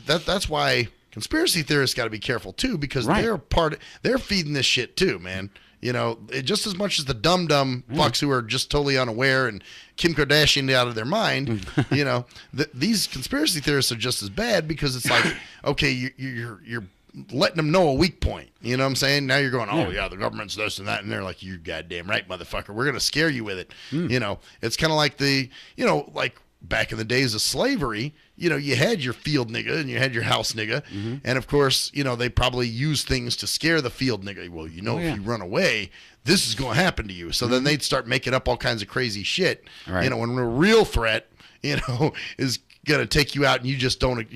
that's why conspiracy theorists got to be careful too, because they're feeding this shit too, man. You know, just as much as the dumb fucks who are just totally unaware and Kim Kardashian out of their mind, you know, these conspiracy theorists are just as bad, because it's like, okay, you're letting them know a weak point. You know what I'm saying? Now you're going, oh, yeah, the government's this and that. And they're like, you're goddamn right, motherfucker. We're going to scare you with it. You know, it's kind of like like back in the days of slavery, you know, you had your field nigga and you had your house nigga. Mm-hmm. And, of course, you know, they probably use things to scare the field nigga. Well, you know, if you run away, this is going to happen to you. So then they'd start making up all kinds of crazy shit. Right. You know, when a real threat, you know, is going to take you out and you just don't.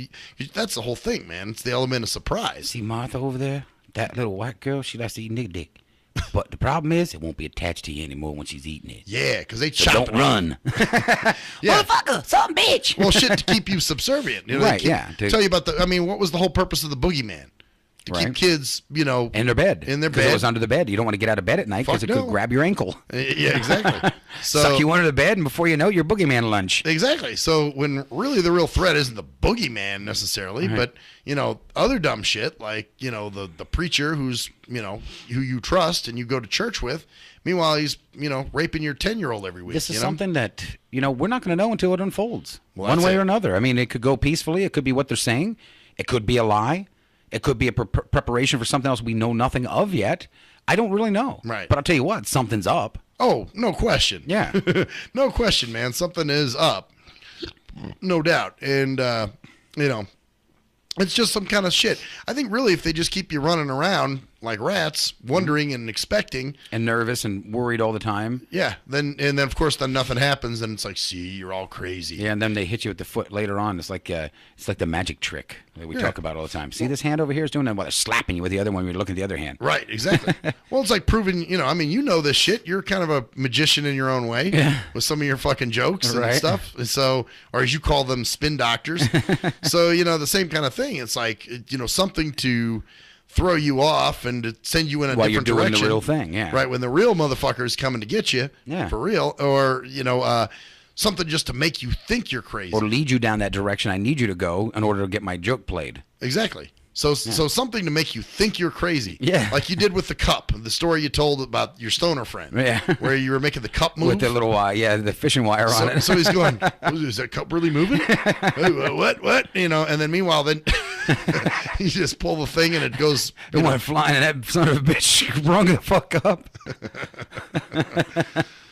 That's the whole thing, man. It's the element of surprise. See Martha over there? That little white girl, she likes to eat nigga dick. But the problem is, it won't be attached to you anymore when she's eating it. Yeah, because they chop don't run. Motherfucker, some bitch. Well, shit, to keep you subservient. You know, right, tell you about what was the whole purpose of the boogeyman? To keep kids, you know, in their bed. Because it was under the bed. You don't want to get out of bed at night because it could grab your ankle. Yeah, exactly. So, suck you under the bed, and before you know, you're boogeyman lunch. Exactly. So when really the real threat isn't the boogeyman necessarily, but you know, other dumb shit like, you know, the preacher who's, you know, who you trust and you go to church with. Meanwhile, he's, you know, raping your 10-year-old every week. This is something that, you know, we're not going to know until it unfolds, one way or another. I mean, it could go peacefully. It could be what they're saying. It could be a lie. It could be a preparation for something else we know nothing of yet. I don't really know. Right. But I'll tell you what, something's up. Oh, no question. Yeah. No question, man. Something is up. No doubt. And, you know, it's just some kind of shit. I think really if they just keep you running around like rats, wondering and expecting. And nervous and worried all the time. Yeah. Then of course, then nothing happens. And it's like, see, you're all crazy. Yeah, and then they hit you with the foot later on. It's like the magic trick that we talk about all the time. See, this hand over here is doing that while they're slapping you with the other one when you're looking at the other hand. Right, exactly. Well, it's like proving, you know, I mean, you know this shit. You're kind of a magician in your own way with some of your fucking jokes and stuff. So, or as you call them, spin doctors. So, you know, the same kind of thing. It's like, you know, something to throw you off and to send you in a different direction. While you're doing the real thing, yeah. Right, when the real motherfucker is coming to get you, for real, or, you know, something just to make you think you're crazy. Or lead you down that direction I need you to go in order to get my joke played. Exactly. So something to make you think you're crazy. Yeah. Like you did with the cup, the story you told about your stoner friend. Yeah. Where you were making the cup move. With the little, the fishing wire on it. So he's going, is that cup really moving? What? You know, and then meanwhile, you just pull the thing and it goes. It went flying and that son of a bitch rung the fuck up.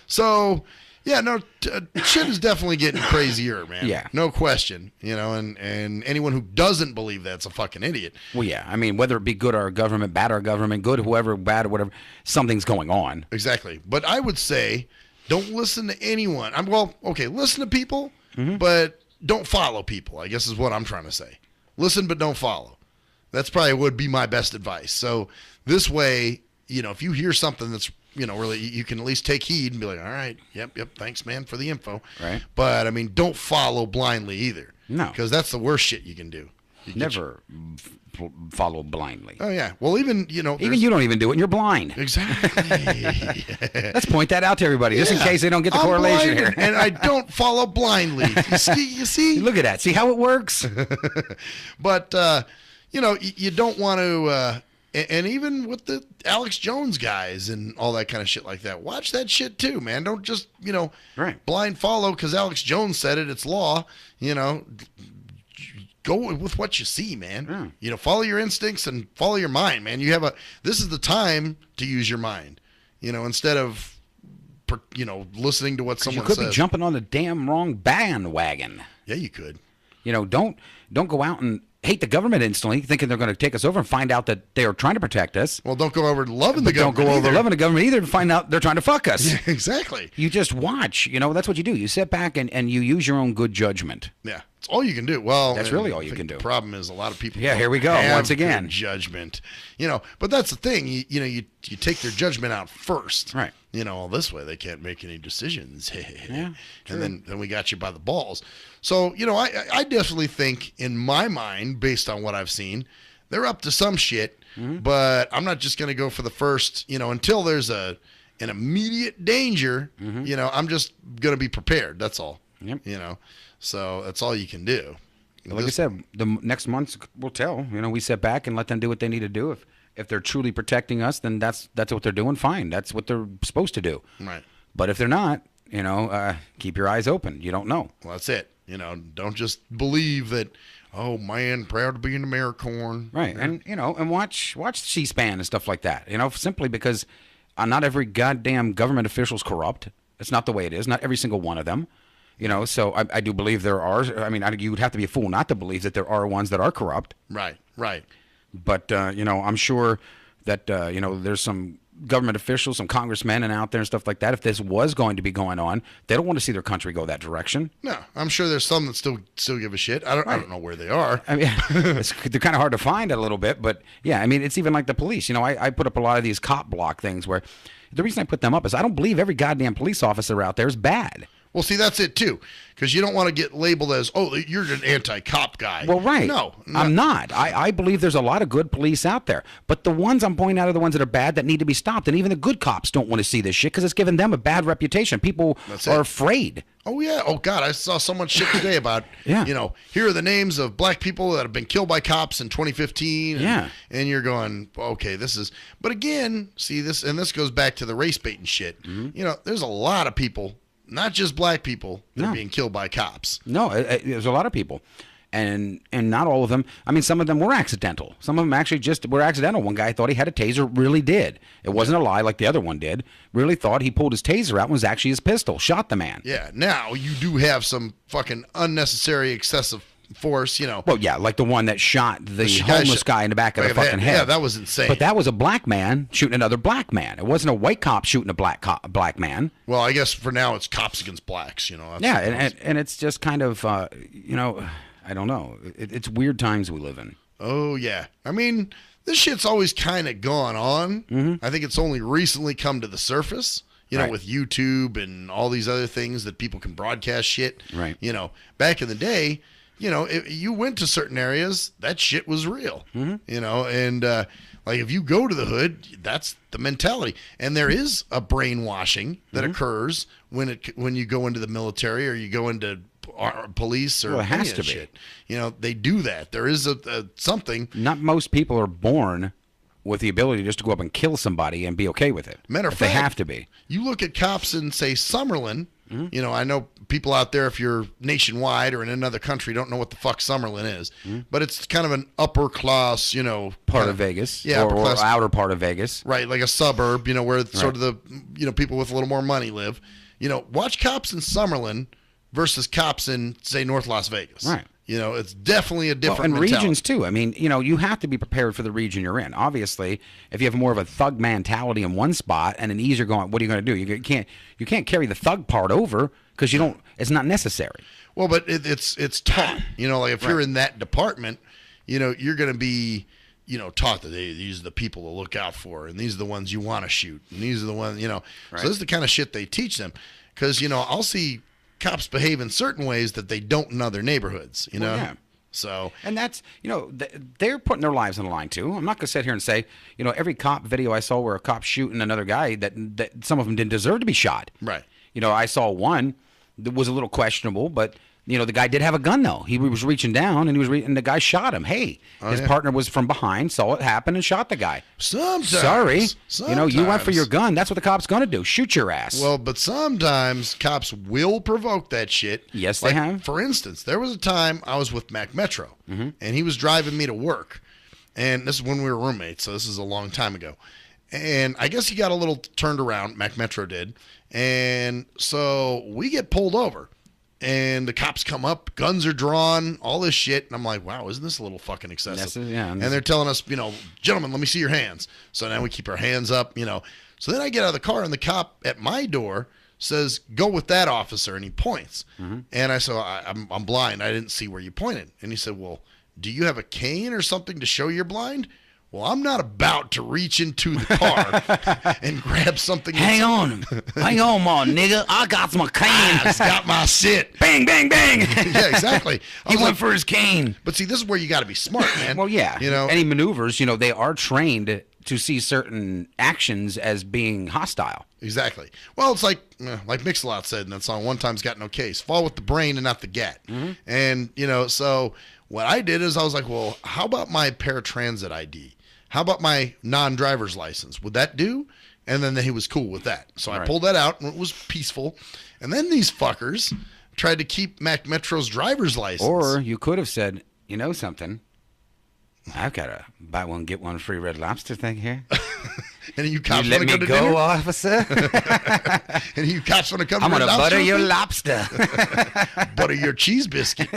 So, Yeah, no, shit is definitely getting crazier, man. Yeah. No question. You know, and anyone who doesn't believe that's a fucking idiot. Well, yeah. I mean, whether it be good our government, bad our government, good whoever, bad or whatever, something's going on. Exactly. But I would say don't listen to anyone. Listen to people, Mm-hmm. but don't follow people, I guess is what I'm trying to say. Listen, but don't follow. That's probably would be my best advice. So this way, you know, if you hear something that's, you know, really, you can at least take heed and be like, all right, yep, thanks, man, for the info. Right. But, I mean, don't follow blindly either. No. Because that's the worst shit you can do. Never follow blindly. Oh, yeah. Well, even, you know. Even you don't even do it, and you're blind. Exactly. Let's point that out to everybody, just in case they don't get the I'm correlation blind here. and I don't follow blindly. You see? Look at that. See how it works? But, you know, you don't want to, and even with the Alex Jones guys and all that kind of shit like that, watch that shit too, man. Don't just, you know, blind follow because Alex Jones said it. It's law. You know, go with what you see, man. You know, follow your instincts and follow your mind, man. This is the time to use your mind, you know, instead of, you know, listening to what someone says. You could be jumping on the damn wrong bandwagon. Yeah, you could. You know, don't go out and hate the government instantly, thinking they're going to take us over and find out that they are trying to protect us. Well, don't go over loving the government. Don't go over either. loving the government either and find out they're trying to fuck us. Yeah, exactly. You just watch. You know, that's what you do. You sit back and you use your own good judgment. Yeah, it's all you can do. Well, that's really all you can do. The problem is a lot of people. Yeah, here we go once again. Good judgment. You know, but that's the thing. You know, you take their judgment out first. Right. You know, this way they can't make any decisions. Yeah. And then we got you by the balls. So, you know, I definitely think in my mind, based on what I've seen, they're up to some shit. Mm-hmm. But I'm not just going to go for the first, you know, until there's an immediate danger. Mm-hmm. You know, I'm just going to be prepared. That's all. Yep. You know, so that's all you can do. Like I said, the next months will tell. You know, we sit back and let them do what they need to do. If they're truly protecting us, then that's what they're doing. Fine, that's what they're supposed to do. Right. But if they're not, you know, keep your eyes open. You don't know. Well, that's it. You know, don't just believe that. Oh man, proud to be an American. Right, and you know, and watch C-SPAN and stuff like that. You know, simply because not every goddamn government official is corrupt. It's not the way it is. Not every single one of them. You know, so I do believe there are. I mean, you would have to be a fool not to believe that there are ones that are corrupt. Right, right. But, you know, I'm sure that, you know, there's some government officials, some congressmen and out there and stuff like that. If this was going to be going on, they don't want to see their country go that direction. No, I'm sure there's some that still give a shit. I don't know where they are. I mean, they're kind of hard to find a little bit. But, yeah, I mean, it's even like the police. You know, I put up a lot of these cop block things where the reason I put them up is I don't believe every goddamn police officer out there is bad. Well, see, that's it, too, because you don't want to get labeled as, oh, you're an anti-cop guy. Well, right. No. I'm not. I believe there's a lot of good police out there. But the ones I'm pointing out are the ones that are bad that need to be stopped. And even the good cops don't want to see this shit because it's giving them a bad reputation. People are afraid. Oh, yeah. Oh, God, I saw so much shit today about, you know, here are the names of black people that have been killed by cops in 2015. And, and you're going, okay, this is. But again, see, this goes back to the race baiting shit. Mm-hmm. You know, there's a lot of people. Not just black people that are being killed by cops. No, there's a lot of people. And not all of them. I mean, some of them were accidental. Some of them actually just were accidental. One guy thought he had a taser, really did. It wasn't a lie like the other one did. Really thought he pulled his taser out and was actually his pistol. Shot the man. Yeah, now you do have some fucking unnecessary excessive force, you know. Well, yeah, like the one that shot the homeless guy in the back of the fucking head. Yeah, that was insane. But that was a black man shooting another black man. It wasn't a white cop shooting a black man. Well, I guess for now it's cops against blacks, you know. Yeah, and it's just kind of, you know, I don't know. It's weird times we live in. Oh, yeah. I mean, this shit's always kind of gone on. Mm-hmm. I think it's only recently come to the surface. You know, with YouTube and all these other things that people can broadcast shit. Right. You know, back in the day, you know, if you went to certain areas, that shit was real. Mm-hmm. You know, and like if you go to the hood, that's the mentality. And there is a brainwashing that occurs when you go into the military or you go into police or well, it has any to of be. shit. You know, they do that. There is a something. Not most people are born with the ability just to go up and kill somebody and be okay with it. Matter of fact, fact, they have to be. You look at cops in, say, Summerlin. You know, I know people out there, if you're nationwide or in another country, don't know what the fuck Summerlin is. But it's kind of an upper class, part of Vegas. Yeah, or outer part of Vegas. Right, like a suburb, where sort of the, people with a little more money live. Watch cops in Summerlin versus cops in, say, North Las Vegas. Right. It's definitely a different and mentality. regions too. I mean, you have to be prepared for the region you're in. Obviously, if you have more of a thug mentality in one spot and an easier going, what are you going to do? You can't carry the thug part over because you don't. It's not necessary. Well, but it's taught. Like if you're in that department, you're going to be, taught that these are the people to look out for, and these are the ones you want to shoot, and these are the ones, So this is the kind of shit they teach them, because I'll see cops behave in certain ways that they don't in other neighborhoods, Well, yeah. So, and that's, they're putting their lives on the line too. I'm not going to sit here and say, every cop video I saw where a cop shooting another guy that some of them didn't deserve to be shot. Right. I saw one that was a little questionable, but the guy did have a gun though. He was reaching down and and the guy shot him. Hey, his partner was from behind, saw it happen, and shot the guy. Sorry, you went for your gun. That's what the cop's gonna do. Shoot your ass. Well, but sometimes cops will provoke that shit. Yes, they have. For instance, there was a time I was with Mac Metro, and he was driving me to work, and this is when we were roommates, so this is a long time ago. And I guess he got a little turned around. Mac Metro did, and so we get pulled over. And the cops come up, guns are drawn, all this shit. And I'm like, wow, isn't this a little fucking excessive? And they're telling us, gentlemen, let me see your hands. So now we keep our hands up, So then I get out of the car, and the cop at my door says, go with that officer. And he points. And I said, I'm blind. I didn't see where you pointed. And he said, well, do you have a cane or something to show you're blind? Well, I'm not about to reach into the car and grab something. Hang on, my nigga. I got my cane. I got my shit. Bang, bang, bang. Yeah, exactly. He went for his cane. But see, this is where you got to be smart, man. Well, yeah. Any maneuvers, they are trained to see certain actions as being hostile. Exactly. Well, it's like Mix-a-Lot said in that song, "One time's got no case. Fall with the brain and not the gat." And, so what I did is I was like, well, how about my paratransit ID? How about my non-driver's license? Would that do? And then he was cool with that. So I pulled that out, and it was peaceful. And then these fuckers tried to keep Mac Metro's driver's license. Or you could have said, something? I've got a buy one, get one free Red Lobster thing here. And you cops let me go, officer? And you cops want to come I'm to going to butter your lobster. Butter your cheese biscuit.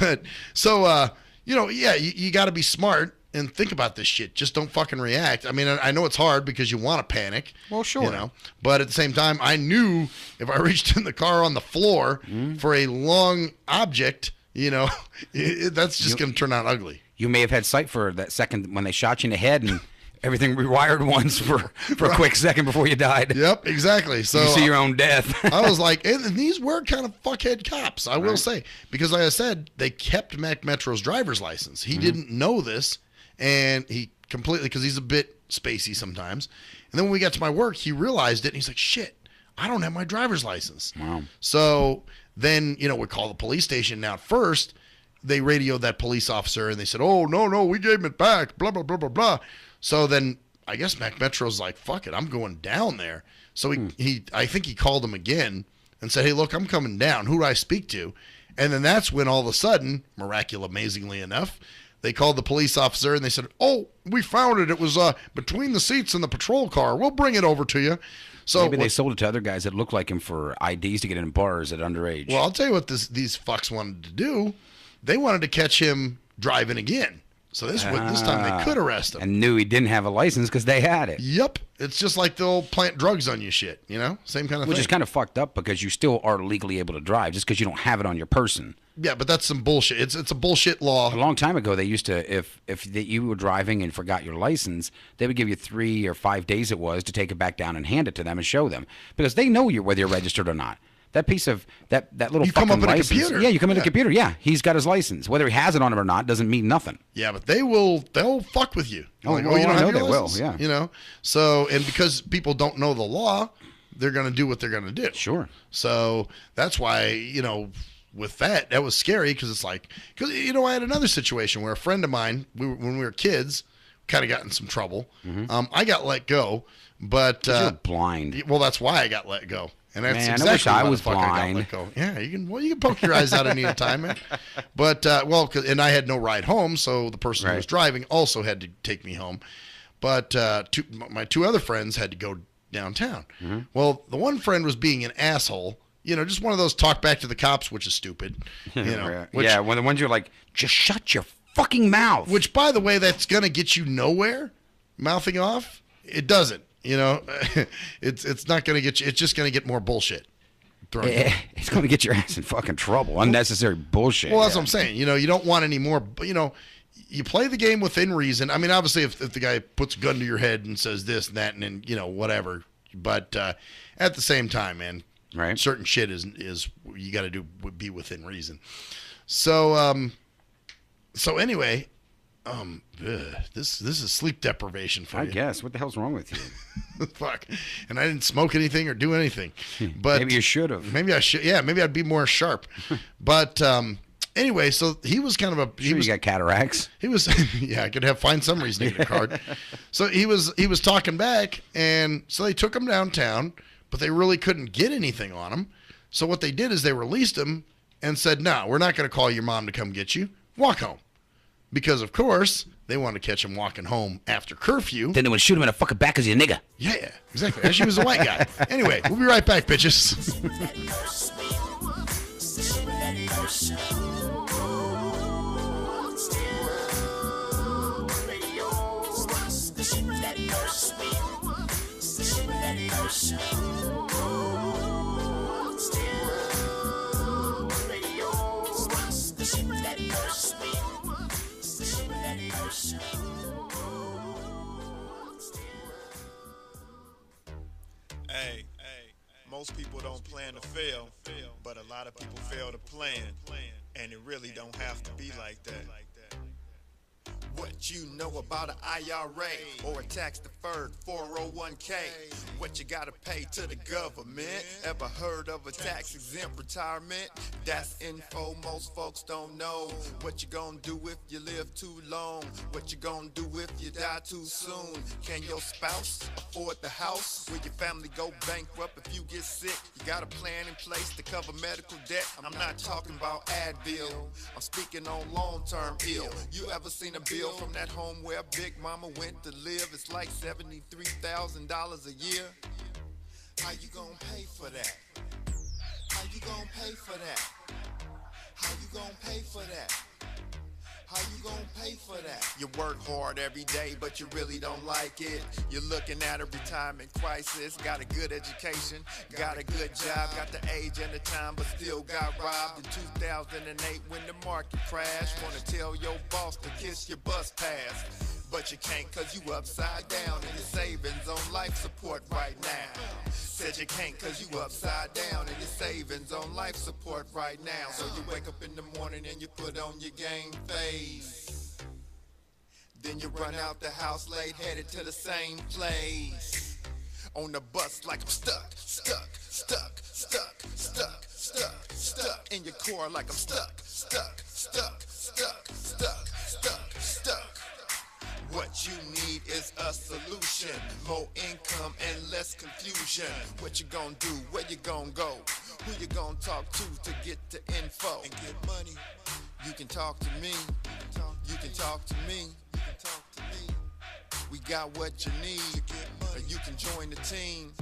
But so, you got to be smart and think about this shit. Just don't fucking react. I mean, I know it's hard because you want to panic. Well, sure. But at the same time, I knew if I reached in the car on the floor for a long object, that's just going to turn out ugly. You may have had sight for that second when they shot you in the head and everything rewired once for a quick second before you died. Yep, exactly. So you see your own death. I was like, and these were kind of fuckhead cops, I will say. Because like I said, they kept Mac Metro's driver's license. He didn't know this, and he completely, because he's a bit spacey sometimes. And then when we got to my work, he realized it, and he's like, shit, I don't have my driver's license. Wow. So then, we call the police station. Now, at first, they radioed that police officer, and they said, oh, no, we gave him it back, blah, blah, blah, blah, blah. So then I guess Mac Metro's like, fuck it, I'm going down there. So I think he called him again and said, hey, look, I'm coming down. Who do I speak to? And then that's when all of a sudden, amazingly enough, they called the police officer and they said, oh, we found it. It was between the seats in the patrol car. We'll bring it over to you. So maybe they sold it to other guys that looked like him for IDs to get in bars at underage. Well, I'll tell you what these fucks wanted to do. They wanted to catch him driving again. So this time they could arrest him. And knew he didn't have a license because they had it. Yep. It's just like they'll plant drugs on you shit, Same kind of thing. Which is kind of fucked up because you still are legally able to drive just because you don't have it on your person. Yeah, but that's some bullshit. It's a bullshit law. A long time ago, they used to, if you were driving and forgot your license, they would give you 3 or 5 days it was to take it back down and hand it to them and show them. Because they know whether you're registered or not. That piece of that little you fucking come up in license, a computer. Yeah, you come in a computer. Yeah, he's got his license. Whether he has it on him or not doesn't mean nothing. Yeah, but they'll fuck with you. Oh, like, you don't have your license? Will. Yeah, So, and because people don't know the law, they're going to do what they're going to do. Sure. So that's why with that was scary because it's like I had another situation where a friend of mine, when we were kids, kind of got in some trouble. I got let go, but you're blind. Well, that's why I got let go. And that's Man, I exactly wish I why was the fuck I got blind. let go. Yeah, you can poke your eyes out any time, man. But and I had no ride home, so the person who was driving also had to take me home. But my two other friends had to go downtown. Mm-hmm. Well, the one friend was being an asshole. Just one of those talk back to the cops, which is stupid. Yeah, when the ones you're like, just shut your fucking mouth. Which, by the way, that's gonna get you nowhere. Mouthing off, it doesn't. It's not gonna get you. It's just gonna get more bullshit. It's gonna get your ass in fucking trouble. Unnecessary bullshit. Well, that's what I'm saying. You don't want any more. You play the game within reason. I mean, obviously, if the guy puts a gun to your head and says this and that, and then whatever. But at the same time, man, certain shit is you got to be within reason. So anyway, this is sleep deprivation for you. I guess. What the hell's wrong with you? Fuck. And I didn't smoke anything or do anything. But maybe you should have. Maybe I should. Yeah, maybe I'd be more sharp. But anyway, so he was kind of a. You got cataracts. He was. Yeah, I could find some reason to get a card. So he was talking back, and so they took him downtown, but they really couldn't get anything on him. So what they did is they released him and said, "No, we're not going to call your mom to come get you. Walk home." Because, of course, they wanted to catch him walking home after curfew. Then they would shoot him in the fucking back because he's a nigga. Yeah, exactly. As she was a white guy. Anyway, we'll be right back, bitches. Hey, most people don't plan to fail, but a lot of people fail to plan, and it really don't have to be like that. What you know about an IRA or a tax-deferred 401k? What you gotta pay to the government? Ever heard of a tax-exempt retirement? That's info most folks don't know. What you gonna do if you live too long? What you gonna do if you die too soon? Can your spouse afford the house? Will your family go bankrupt if you get sick? You got a plan in place to cover medical debt? I'm not talking about Advil. I'm speaking on long-term ill. You ever seen a bill from that home where Big Mama went to live? It's like $73,000 a year. How you gonna pay for that? How you gonna pay for that? How you gonna pay for that? How you gonna pay for that? You work hard every day, but you really don't like it. You're looking at a retirement crisis. Got a good education, got a good job, got the age and the time, but still got robbed in 2008 when the market crashed. Wanna tell your boss to kiss your bus pass, but you can't cause you upside down and your savings on life support right now. Said you can't cause you upside down and your savings on life support right now. So you wake up in the morning and you put on your game face. Then you run out the house late, headed to the same place. On the bus like I'm stuck. In your car like I'm stuck. What you need is a solution, more income and less confusion. What you gonna do, where you gonna go, who you gonna talk to get the info and get money? You can talk to me, you can talk to me, we got what you need, or you can join the team.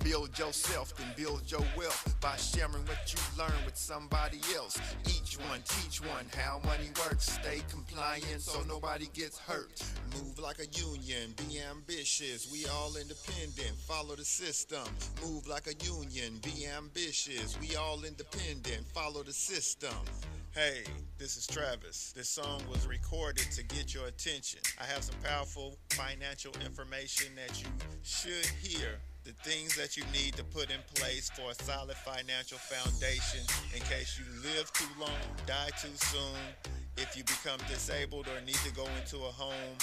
Build yourself, then build your wealth by sharing what you learn with somebody else. Each one, teach one how money works. Stay compliant so nobody gets hurt. Move like a union, be ambitious. We all independent, follow the system. Move like a union, be ambitious. We all independent, follow the system. Hey, this is Travis. This song was recorded to get your attention. I have some powerful financial information that you should hear. The things that you need to put in place for a solid financial foundation in case you live too long, die too soon, if you become disabled or need to go into a home,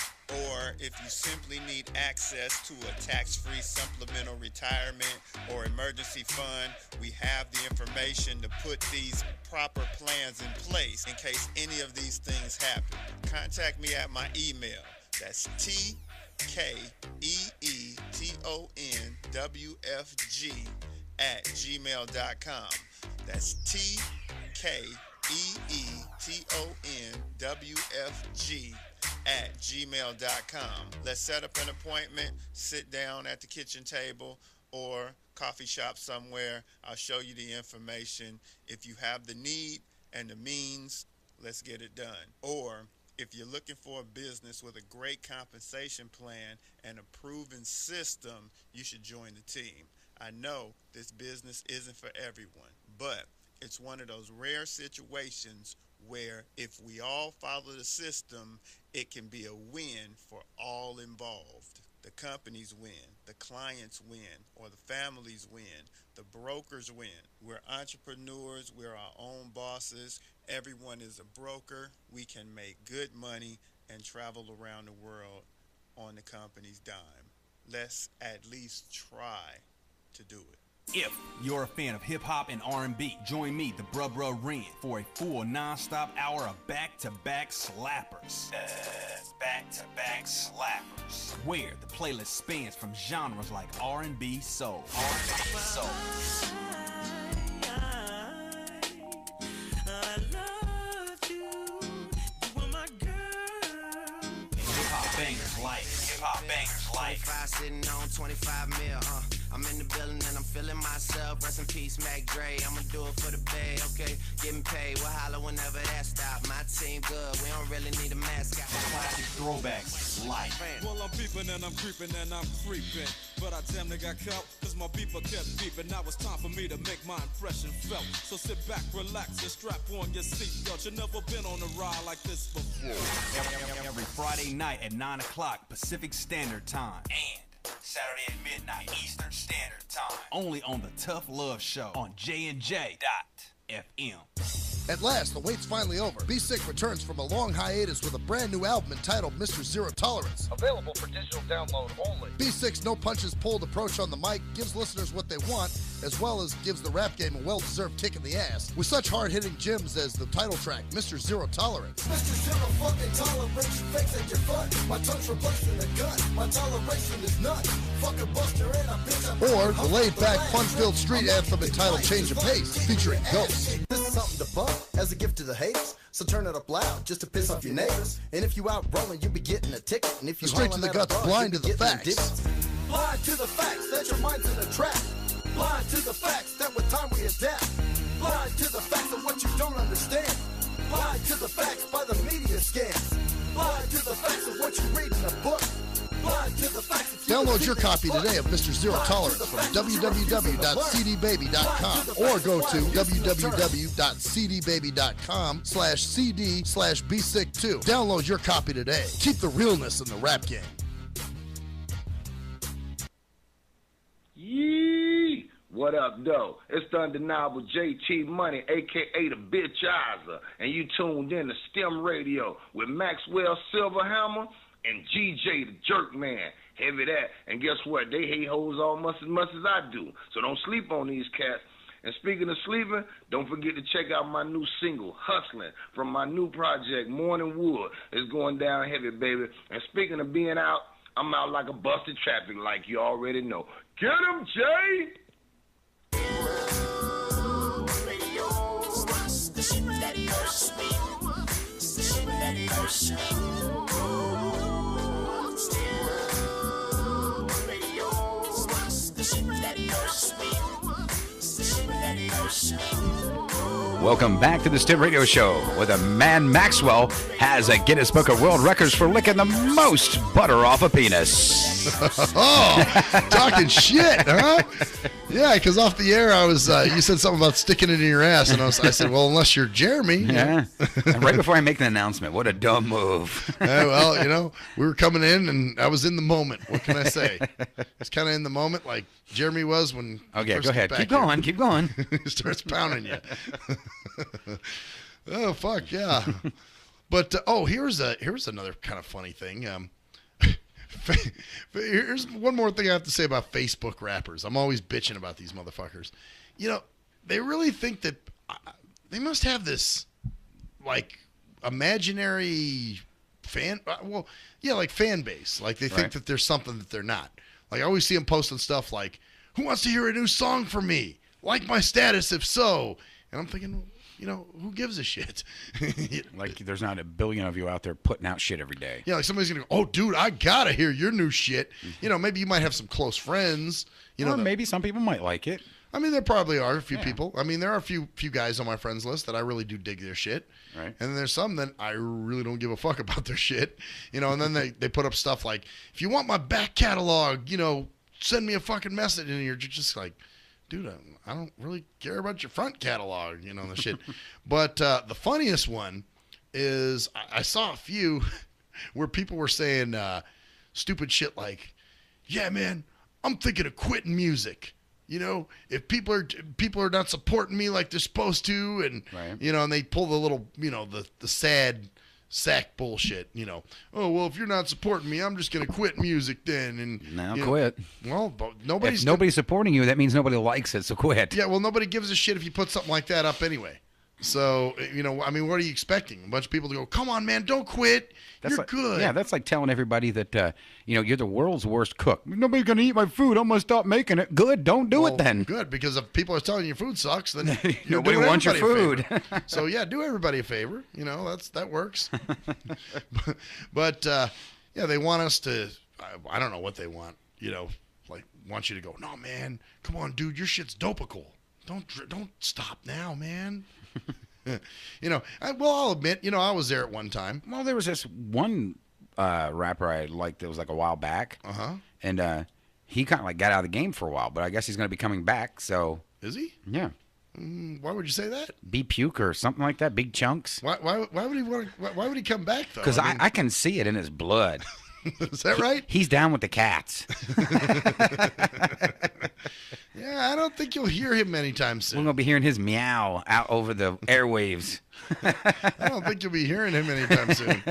or if you simply need access to a tax-free supplemental retirement or emergency fund. We have the information to put these proper plans in place in case any of these things happen. Contact me at my email. That's TKEETONWFG tkeetonwfg@gmail.com. That's tkeetonwfg@gmail.com. Let's set up an appointment, sit down at the kitchen table or coffee shop somewhere. I'll show you the information. If you have the need and the means, let's get it done. Or if you're looking for a business with a great compensation plan and a proven system, you should join the team. I know this business isn't for everyone, but it's one of those rare situations where if we all follow the system, it can be a win for all involved. The companies win, the clients win, or the families win, the brokers win. We're entrepreneurs, we're our own bosses. Everyone is a broker. We can make good money and travel around the world on the company's dime. Let's at least try to do it. If you're a fan of hip-hop and R&B, join me, the Bruh Ren, for a full non-stop hour of back-to-back slappers. Back-to-back slappers. Where the playlist spans from genres like R&B, soul. R&B, soul. Hip-hop bangers life. Hip-hop bangers life. 25 sitting on 25 mil, I'm in the building and I'm feeling myself. Rest in peace, Mac Dre. I'ma do it for the bay, okay? Getting paid, we'll holler whenever that stop. My team good, we don't really need a mascot. Classic throwbacks, life. Well, I'm peeping and I'm creeping and I'm creeping. But I damn near got caught, cause my beeper kept beeping. Now it's time for me to make my impression felt. So sit back, relax, and strap on your seatbelt. You've never been on a ride like this before. Every Friday night at 9 o'clock Pacific Standard Time. And Saturday at midnight Eastern Standard Time. Only on the Tough Love Show on JNJ.FM. At last, the wait's finally over. Be Sick returns from a long hiatus with a brand new album entitled Mr. Zero Tolerance. Available for digital download only. Be Sick's no punches pulled approach on the mic gives listeners what they want, as well as gives the rap game a well-deserved kick in the ass, with such hard-hitting gems as the title track, Mr. Zero Tolerance. Mr. Zero fucking tolerance, you fakes at your fun. My tongue's replacing a gun. My toleration is none. Fucking Buster and a bitch. Or the laid-back, fun-filled street anthem entitled Change of Pace, featuring Ghost. This is something to bump as a gift to the haters. So turn it up loud just to piss off your neighbors. And if you out rolling, you'll be getting a ticket. And if you straight to the guts, blind to the facts. Blind to the facts that your mind's in a trap. Blind to the facts that with time we adapt. Blind to the facts of what you don't understand. Blind to the facts by the media scans. Blind to the facts of what you read in a book. Blind to the facts. Download your copy today of Mr. Zero Tolerance from www.cdbaby.com or go to www.cdbaby.com/cd/bsick2. Download your copy today. Keep the realness in the rap game. Yee! What up, though? It's the undeniable JT Money, a.k.a. the Bitchizer, and you tuned in to STIM Radio with Maxwell Silverhammer and GJ the Jerk Man. Heavy that. And guess what? They hate hoes almost as much as I do. So don't sleep on these cats. And speaking of sleeping, don't forget to check out my new single, Hustling, from my new project, Morning Wood. It's going down heavy, baby. And speaking of being out, I'm out like a busted traffic light, you already know. Get him, Jay! The shit that hurts me. The shit that hurts me. Welcome back to the STIM Radio Show, where the man Maxwell has a Guinness Book of World Records for licking the most butter off a penis. Oh, talking shit, huh? Yeah, because off the air, I was. You said something about sticking it in your ass, and I said, well, unless you're Jeremy. Yeah. And right before I make the announcement, what a dumb move. Well, we were coming in, and I was in the moment. What can I say? It's kind of in the moment, like Jeremy was when. Okay, go ahead. Keep going. Keep going. He starts pounding you. Oh fuck yeah! But here's another kind of funny thing. Here's one more thing I have to say about Facebook rappers. I'm always bitching about these motherfuckers. They really think that they must have this like imaginary fan. Like fan base. Like they think that there's something that they're not. Like I always see them posting stuff like, who wants to hear a new song from me? Like my status if so. And I'm thinking, you know, who gives a shit? Like there's not a billion of you out there putting out shit every day. Yeah, like somebody's going to go, oh, dude, I got to hear your new shit. You know, maybe you might have some close friends. You know, or maybe some people might like it. I mean, there probably are a few people. I mean, there are a few guys on my friends list that I really do dig their shit. Right. And then there's some that I really don't give a fuck about their shit. You know, and then they put up stuff like, if you want my back catalog, you know, send me a fucking message. And you're just like, dude, I don't really care about your front catalog, you know, the shit. But the funniest one is I saw a few where people were saying stupid shit like, yeah, man, I'm thinking of quitting music. You know, if people are not supporting me like they're supposed to, and you know, and they pull the little, you know, the sad sack bullshit. You know, oh well, if you're not supporting me, I'm just gonna quit music then. And now you quit. Know, well, nobody's if nobody's supporting you, that means nobody likes it. So quit. Yeah, well, nobody gives a shit if you put something like that up anyway. So, you know, I mean, what are you expecting? A bunch of people to go, come on, man, don't quit. That's You're like, good. Yeah, that's like telling everybody that, you know, you're the world's worst cook. Nobody's going to eat my food. I'm going to stop making it. Good. Don't do it then. Good, because if people are telling you your food sucks, then nobody wants your food. So, yeah, do everybody a favor. You know, that works. But yeah, they want us to, I don't know what they want, you know, like want you to go, no, man, come on, dude, your shit's dopical. Don't stop now, man. You know, I'll admit, you know, I was there at one time. Well, there was this one rapper I liked that was like a while back. And he kind of like got out of the game for a while, but I guess he's going to be coming back. So is he? Yeah. Why would you say that? B puke or something like that, big chunks. Why would he why would he come back though? Because I can see it in his blood. Is that right? He's down with the cats. Yeah, I don't think you'll hear him anytime soon. We're going to be hearing his meow out over the airwaves. I don't think you'll be hearing him anytime soon.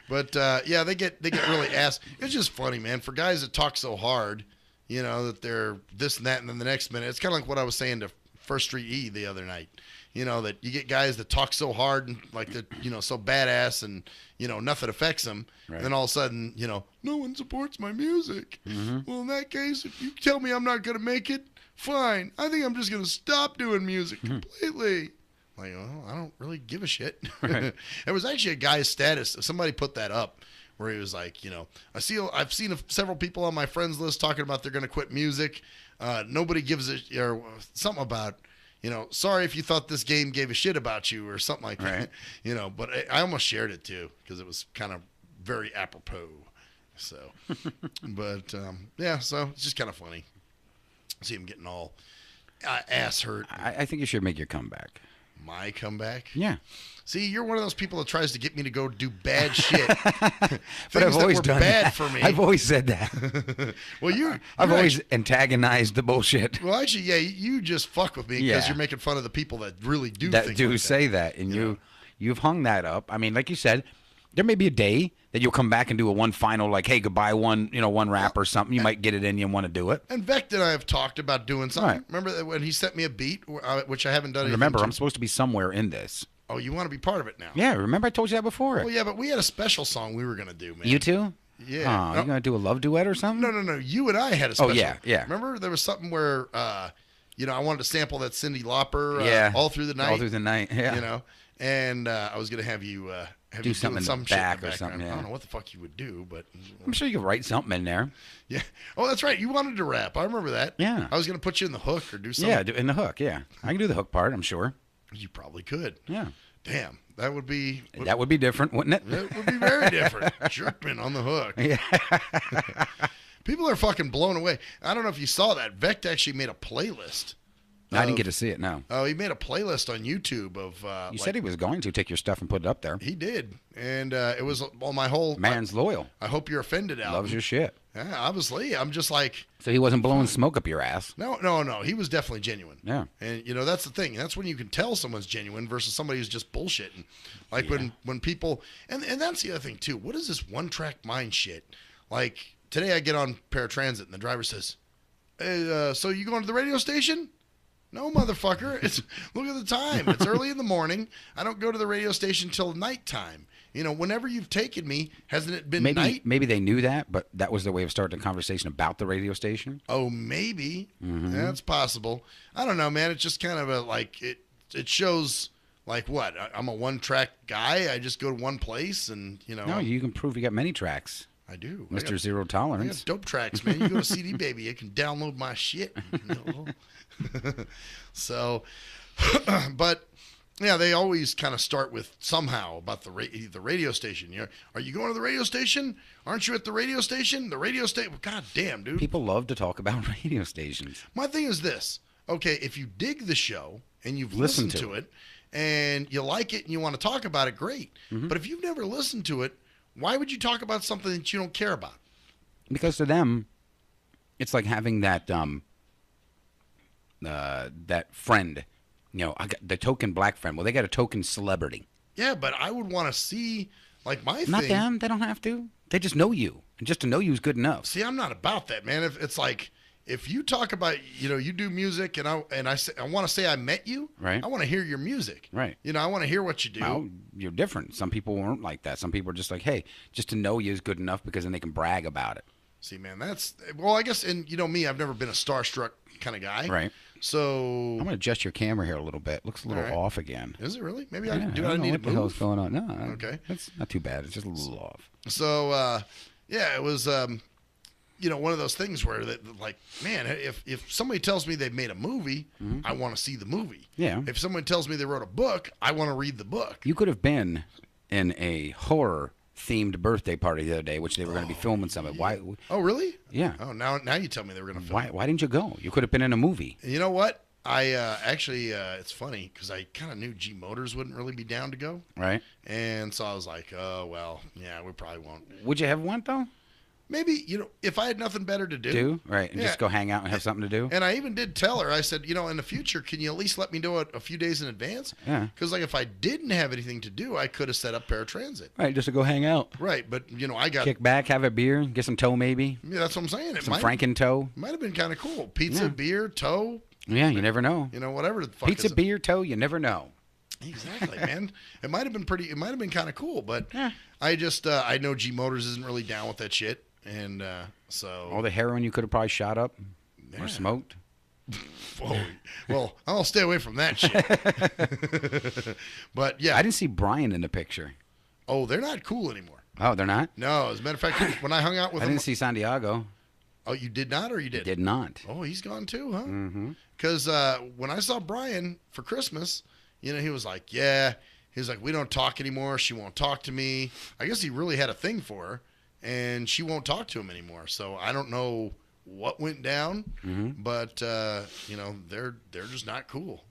But yeah, they get really ass. It's just funny, man. For guys that talk so hard, you know, that they're this and that, and then the next minute, it's kind of like what I was saying to First Street E the other night. You know, that you get guys that talk so hard and like they're, you know, so badass and, you know, nothing affects them. Right. And then all of a sudden, you know, no one supports my music. Well, in that case, if you tell me I'm not going to make it, fine. I think I'm just going to stop doing music completely. Like, well, I don't really give a shit. Right. It was actually a guy's status. Somebody put that up where he was like, you know, I've seen several people on my friends list talking about they're going to quit music. Nobody gives a, or something about, you know, sorry if you thought this game gave a shit about you or something like that. Right. You know, but I almost shared it too because it was kind of very apropos. So, but yeah, so it's just kind of funny. See him getting all ass hurt. I think you should make your comeback. My comeback? Yeah. See, you're one of those people that tries to get me to go do bad shit. But I've always done bad that. for me. I've always said that. Well, I've always antagonized the bullshit. Well, actually, yeah, you just fuck with me because you're making fun of the people that really do that things do like say that, and you've hung that up. I mean, like you said, there may be a day that you'll come back and do a one final, like, hey, goodbye, one rap or something. You might get it in you and want to do it. And Vect and I have talked about doing something. Right. Remember when he sent me a beat, which I haven't done anything Remember, to. I'm supposed to be somewhere in this. Oh, you want to be part of it now? Yeah, remember I told you that before. Well, yeah, but we had a special song we were going to do, man. You two? Yeah. Oh, you going to do a love duet or something? No. You and I had a special. Oh, yeah. Remember there was something where, you know, I wanted to sample that Cyndi Lauper All Through the Night. All Through the Night, yeah. You know, and I was going to have you do something in the back or something. Yeah. I don't know what the fuck you would do, but I'm sure you could write something in there. Yeah. Oh, that's right. You wanted to rap. I remember that. Yeah. I was going to put you in the hook or do something. Yeah, in the hook. Yeah, I can do the hook part. I'm sure. You probably could. Yeah. Damn, that would be different, wouldn't it? It would be very different. Jerkman on the hook. Yeah. People are fucking blown away. I don't know if you saw that. Vect actually made a playlist. I didn't get to see it, no. Oh, he made a playlist on YouTube of... you said he was going to take your stuff and put it up there. He did. And it was on my whole... Man's loyal. I Hope You're Offended album. Loves your shit. Yeah, obviously. I'm just like... So he wasn't blowing smoke up your ass. No. He was definitely genuine. Yeah. And, you know, that's the thing. That's when you can tell someone's genuine versus somebody who's just bullshitting. Like when people... And that's the other thing, too. What is this one-track mind shit? Like, today I get on paratransit and the driver says, hey, so you going to the radio station? No, motherfucker. It's look at the time. It's early in the morning. I don't go to the radio station till nighttime. You know, whenever you've taken me, hasn't it been night? Maybe they knew that, but that was their way of starting a conversation about the radio station. Oh, maybe. Mhm. That's possible. I don't know, man. It's just kind of a like it shows like what? I'm a one-track guy. I just go to one place and, you know. No, you can prove you got many tracks. I do. Mr. Zero I Tolerance. got dope tracks, man. You go to CD Baby, you can download my shit. So, but yeah, they always kind of start with somehow about the radio station. You know, are you going to the radio station? Aren't you at the radio station? The radio station. God damn, dude. People love to talk about radio stations. My thing is this. Okay, if you dig the show and you've listened to it and you like it and you want to talk about it, great. Mm-hmm. But if you've never listened to it, why would you talk about something that you don't care about? Because to them, it's like having that that friend. You know, I got the token black friend. Well, they got a token celebrity. Yeah, but I would want to see, like, my Not thing. them. They don't have to. They just know you. And just to know you is good enough. See, I'm not about that, man. If it's like, if you talk about, you know, you do music and I want to say I met you, right? I want to hear your music. Right. You know, I want to hear what you do. Well, you're different. Some people weren't like that. Some people are just like, hey, just to know you is good enough because then they can brag about it. See, man, that's, well, I guess, and you know me, I've never been a starstruck kind of guy. Right. So I'm going to adjust your camera here a little bit. Looks a little All right. off again. Is it really? Maybe Yeah, I don't I know need what to the hell's move. going on. No, Okay. That's not too bad. It's just a little off. So, yeah, it was, you know, one of those things where, like, man, if somebody tells me they've made a movie, I want to see the movie. Yeah. If someone tells me they wrote a book, I want to read the book. You could have been in a horror-themed birthday party the other day, which they were going to be filming some of. Why? Oh, really? Yeah. Oh, now you tell me they were going to film. Why didn't you go? You could have been in a movie. You know what? I actually, it's funny because I kind of knew G Motors wouldn't really be down to go. Right. And so I was like, oh, well, yeah, we probably won't. Would you have went, though? Maybe, you know, if I had nothing better to do. Right, and Yeah. just go hang out and have something to do? And I even did tell her, I said, you know, in the future, can you at least let me know it a few days in advance? Yeah. Because, like, if I didn't have anything to do, I could have set up paratransit. Right, just to go hang out. Right, but, you know, I got... Kick back, have a beer, get some toe maybe. Yeah, that's what I'm saying. It Some might, Franken toe. might have been kind of cool. Pizza, Yeah. beer, toe, Yeah, you never know. you know, whatever the fuck Pizza, is- beer, toe, you never know. Exactly, man. It might have been pretty. It might have been kind of cool, but I just I know G Motors isn't really down with that shit, and so All the heroin you could have probably shot up Yeah. or smoked. Whoa. Well, I'll stay away from that shit. But yeah, I didn't see Brian in the picture. oh, they're not cool anymore. Oh, they're not? No, as a matter of fact, when I hung out with I him, didn't see Santiago. oh, you did not, or you did? Did not. Oh, he's gone too, huh? Mm-hmm. Because when I saw Brian for Christmas, you know, he was like, yeah. He was like, we don't talk anymore. She won't talk to me. I guess he really had a thing for her, and she won't talk to him anymore. So I don't know what went down, Mm-hmm. but, you know, they're just not cool.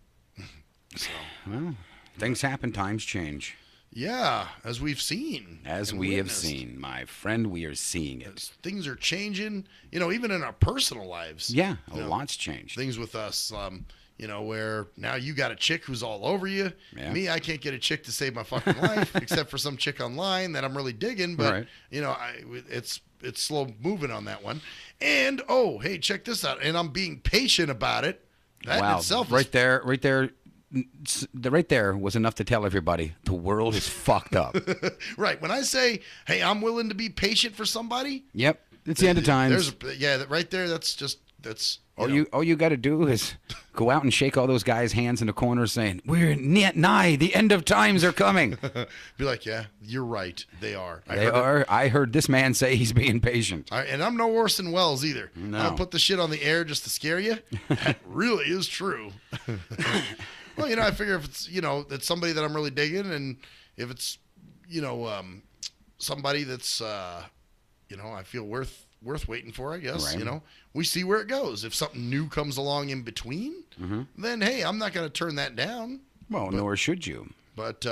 So, Well, things happen, times change. yeah, as we've seen. As and we have witnessed. seen, my friend, we are seeing it. Things are changing, you know, even in our personal lives. Yeah, a You know, lot's changed. Things with us, you know, where now you got a chick who's all over you. Yeah. Me, I can't get a chick to save my fucking life, except for some chick online that I'm really digging. But Right. you know, it's slow moving on that one. And oh, hey, check this out. And I'm being patient about it. That in Wow, itself is right there, right there was enough to tell everybody the world is fucked up. right. When I say, hey, I'm willing to be patient for somebody. Yep, it's the end of times. Right there. That's. All you got to do is go out and shake all those guys' hands in the corner, saying, "We're nigh. The end of times are coming." Be like, yeah, you're right. They are. I heard this man say he's being patient. And I'm no worse than Wells either. No. I'll put the shit on the air just to scare you. That really is true. Well, you know, I figure if it's, you know, that's somebody that I'm really digging, and if it's, you know, somebody that's, you know, I feel worth waiting for, I guess. Right. You know, we see where it goes. If something new comes along in between, then hey, I'm not going to turn that down. Well, nor should you. But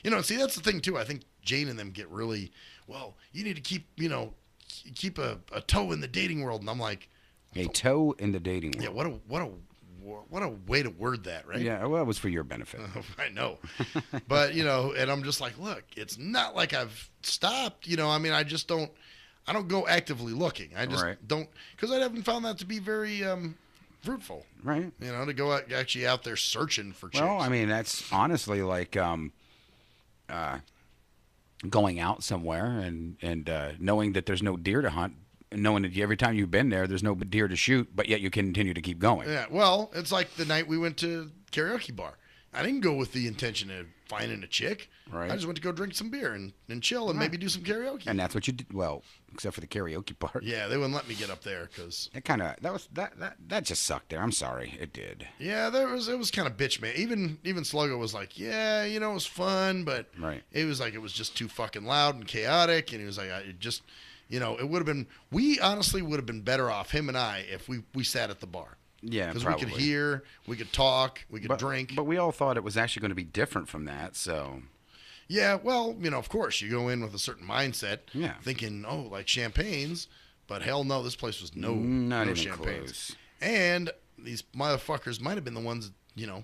you know, see, that's the thing too. I think Jane and them get really, well, you need to keep, you know, keep a toe in the dating world, and I'm like, A toe in the dating world. yeah, what a way to word that, right? Yeah, well, it was for your benefit. I know. But, you know, and I'm just like, look, it's not like I've stopped, you know, I mean, I don't go actively looking. I just Right. don't, because I haven't found that to be very fruitful. Right. You know, to go actually out there searching for chicks. Well, I mean, that's honestly like going out somewhere and knowing that there's no deer to hunt, and knowing that every time you've been there, there's no deer to shoot, but yet you continue to keep going. Yeah, well, it's like the night we went to karaoke bar. I didn't go with the intention of finding a chick. Right. I just went to go drink some beer and chill and maybe do some karaoke. And that's what you did. Well, except for the karaoke part. Yeah, they wouldn't let me get up there because it kind of that just sucked there. I'm sorry, it did. Yeah, it was kind of bitch, man. Even Sluggo was like, yeah, you know, it was fun, but right. It was like it was just too fucking loud and chaotic, and he was like, it just, you know, it would have been. We honestly would have been better off, him and I, if we sat at the bar. Yeah, because we could hear, we could talk, we could drink. But we all thought it was actually going to be different from that, so. Yeah, well, you know, of course, you go in with a certain mindset, yeah, thinking, oh, like champagnes, but hell no, this place was no even champagnes. Close. And these motherfuckers might have been the ones that, you know,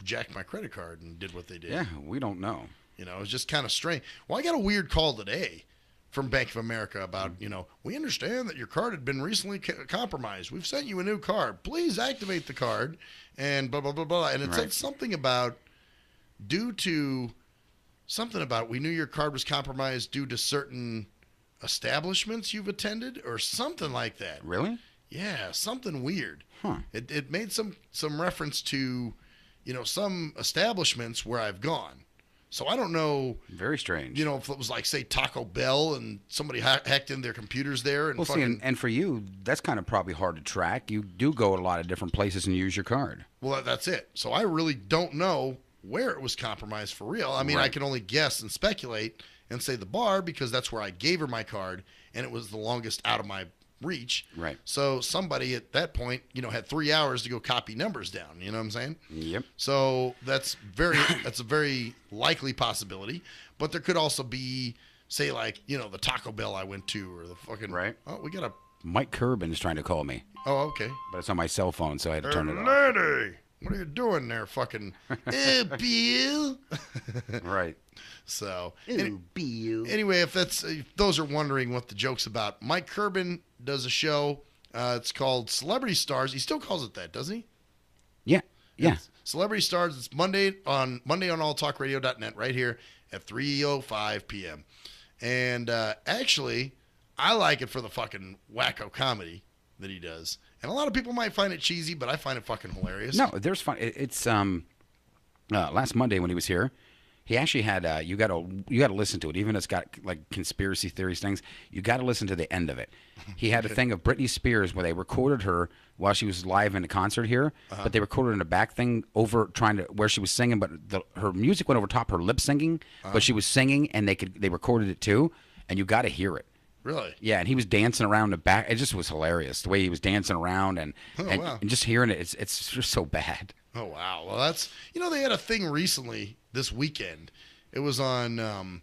jacked my credit card and did what they did. Yeah, we don't know. You know, it was just kind of strange. Well, I got a weird call today from Bank of America about, you know, we understand that your card had been recently compromised. We've sent you a new card. Please activate the card and blah, blah, blah, blah. And it said something about we knew your card was compromised due to certain establishments you've attended or something like that. Really? Yeah, something weird. Huh. It made some reference to, you know, some establishments where I've gone. So I don't know. Very strange. You know, if it was like, say, Taco Bell and somebody hacked in their computers there. And and for you, that's kind of probably hard to track. You do go to a lot of different places and use your card. Well, that's it. So I really don't know where it was compromised for real. I mean, I can only guess and speculate and say the bar because that's where I gave her my card and it was the longest out of my reach. Right. So somebody at that point, you know, had 3 hours to go copy numbers down. You know what I'm saying? Yep. So that's a very likely possibility. But there could also be, say, like, you know, the Taco Bell I went to or the fucking Oh, we got a Mike Curbin is trying to call me. Oh, okay. But it's on my cell phone, so I had to turn it off. Lady, what are you doing there, fucking Bill? Right. So, Bill. Anyway, if those are wondering what the joke's about, Mike Curbin does a show. It's called Celebrity Stars. He still calls it that, doesn't he? Yeah. Yeah. It's Celebrity Stars. It's Monday on alltalkradio.net right here at 3:05 p.m. And actually, I like it for the fucking wacko comedy that he does. And a lot of people might find it cheesy, but I find it fucking hilarious. No, there's fun. It's last Monday when he was here, he actually had you got to listen to it, even if it's got like conspiracy theories things. You got to listen to the end of it. He had a thing of Britney Spears where they recorded her while she was live in a concert here, but they recorded in a back thing over where she was singing, but her music went over top her lip syncing, but she was singing and they recorded it too, and you got to hear it. Really? Yeah, and he was dancing around the back. It just was hilarious the way he was dancing around and just hearing it. It's just so bad. Oh wow! Well, that's they had a thing recently this weekend. It was on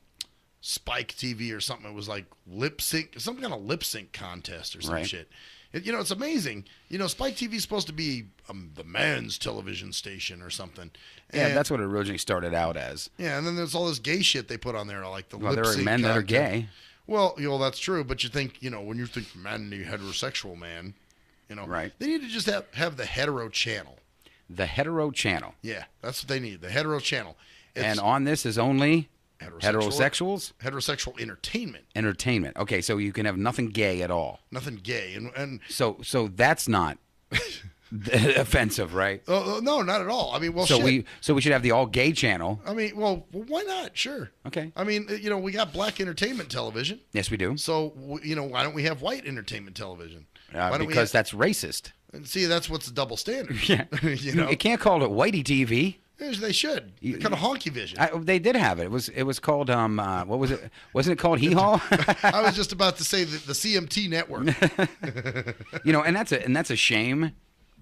Spike TV or something. It was like lip sync, some kind of lip sync contest or some shit. It's amazing. Spike TV is supposed to be the men's television station or something. Yeah, that's what it originally started out as. Yeah, and then there's all this gay shit they put on there, like the lip sync. There are men that are gay. Well, that's true, but you think, when you think manly heterosexual man, right? They need to just have the hetero channel. The hetero channel. Yeah, that's what they need. The hetero channel. And on this is only heterosexuals? Heterosexual entertainment. Entertainment. Okay, so you can have nothing gay at all. Nothing gay. And so that's not offensive, right? Oh, no, not at all. I mean, well, so shit. we should have the all gay channel. I mean, well, why not? Sure. Okay. I mean, we got black entertainment television. Yes, we do. So, why don't we have white entertainment television? Because that's racist. And see, that's what's the double standard. Yeah. You can't call it whitey TV. They should. Kind of honky vision. They did have it. It was called what was it? Wasn't it called Hee Haw? I was just about to say the CMT network. And that's a shame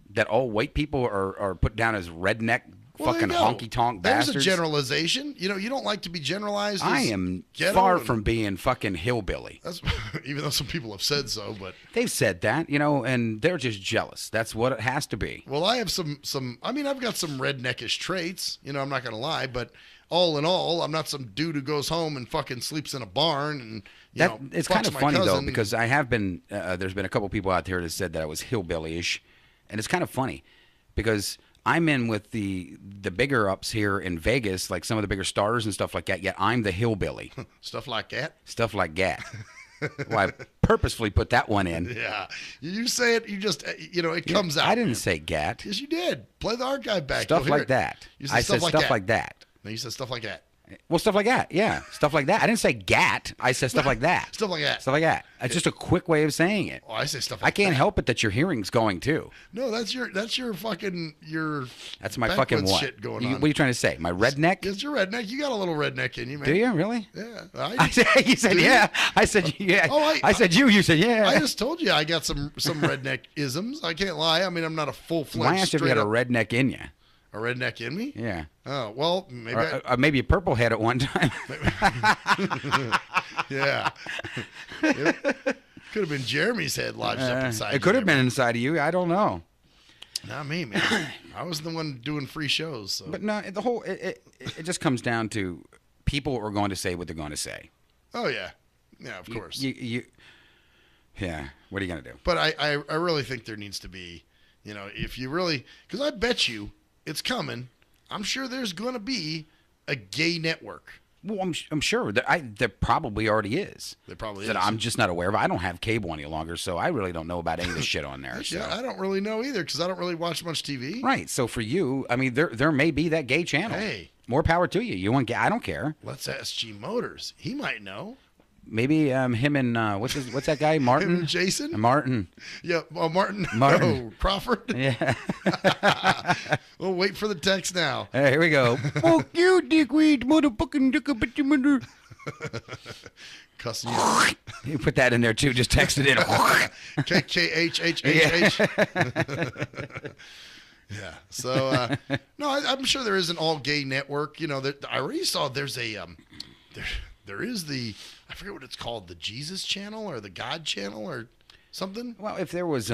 that all white people are put down as redneck fucking honky tonk bastards. There's a generalization. You don't like to be generalized. I am far from being fucking hillbilly. That's even though some people have said so, but they've said that, and they're just jealous. That's what it has to be. Well, I have some. I mean, I've got some redneckish traits. I'm not gonna lie, but all in all, I'm not some dude who goes home and fucking sleeps in a barn and it's kind of funny though, because I have been. There's been a couple people out there that said that I was hillbilly-ish. And it's kind of funny because I'm in with the bigger ups here in Vegas, like some of the bigger stars and stuff like that, yet I'm the hillbilly. Stuff like that? Stuff like that. Well, I purposefully put that one in. Yeah. You say it, you just, it comes out. I didn't say gat. Yes, you did. Play the archive back. Stuff You'll hear like it. that. You I said stuff like that. No, you said stuff like that. Well, stuff like that. Yeah, stuff like that. I didn't say gat. I said stuff like that. Stuff like that. Stuff like that. It's just a quick way of saying it. Oh, I say stuff like I can't that. help it that your hearing's going too. No, that's your fucking That's my fucking backwoods what? shit going You- on. What are you trying to say? My redneck? It's your redneck. You got a little redneck in you, man. Do you really? Yeah. You said Do you? yeah. I said yeah. Oh, I said you. You said yeah. I just told you I got some redneck isms. I can't lie. I mean, I'm not a full-fledged Why asked if you had a straight-up- redneck in you? A redneck in me? Yeah. Oh, well, maybe Or maybe a purple head at one time. Yeah. Could have been Jeremy's head lodged up inside. It could have been inside of you. I don't know. Not me, man. I was the one doing free shows. So. But no, it just comes down to people are going to say what they're going to say. Oh yeah, yeah, of course. Yeah. What are you gonna do? But I really think there needs to be, if you really, because I bet you it's coming. I'm sure there's going to be a gay network. Well, I'm sure that there probably already is. There probably that is. I'm just not aware of. I don't have cable any longer, so I really don't know about any of the shit on there. So. Yeah, I don't really know either because I don't really watch much TV. Right. So for you, I mean, there may be that gay channel. Hey. More power to you. You want gay? I don't care. Let's ask G Motors. He might know. Maybe him and what's that guy? Martin. Him and Jason. Martin. Yeah, Martin. Martin. Oh, Crawford. Yeah. We'll wait for the text now. Hey, here we go. Fuck you, dickweed, motherfucking dickabitty. Cussing you. You put that in there too. Just text it in. KKHHHH. Yeah. So no, I'm sure there is an all gay network. That I already saw. There's a there is the, I forget what it's called, the Jesus channel or the God channel or something. Well, if there was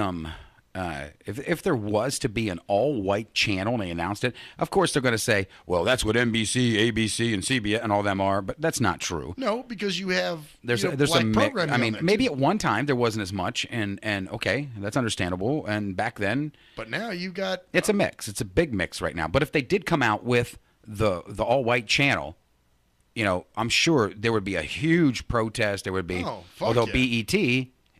if there was to be an all-white channel and they announced it, of course they're going to say, well, that's what NBC, ABC, and CBS and all them are, but that's not true. No, because you have there's black some programming I on mean, there, maybe too. at one time there wasn't as much, and okay, that's understandable. And back then, But now you got it's a mix. It's a big mix right now. But if they did come out with the all-white channel, I'm sure there would be a huge protest. There would be, although BET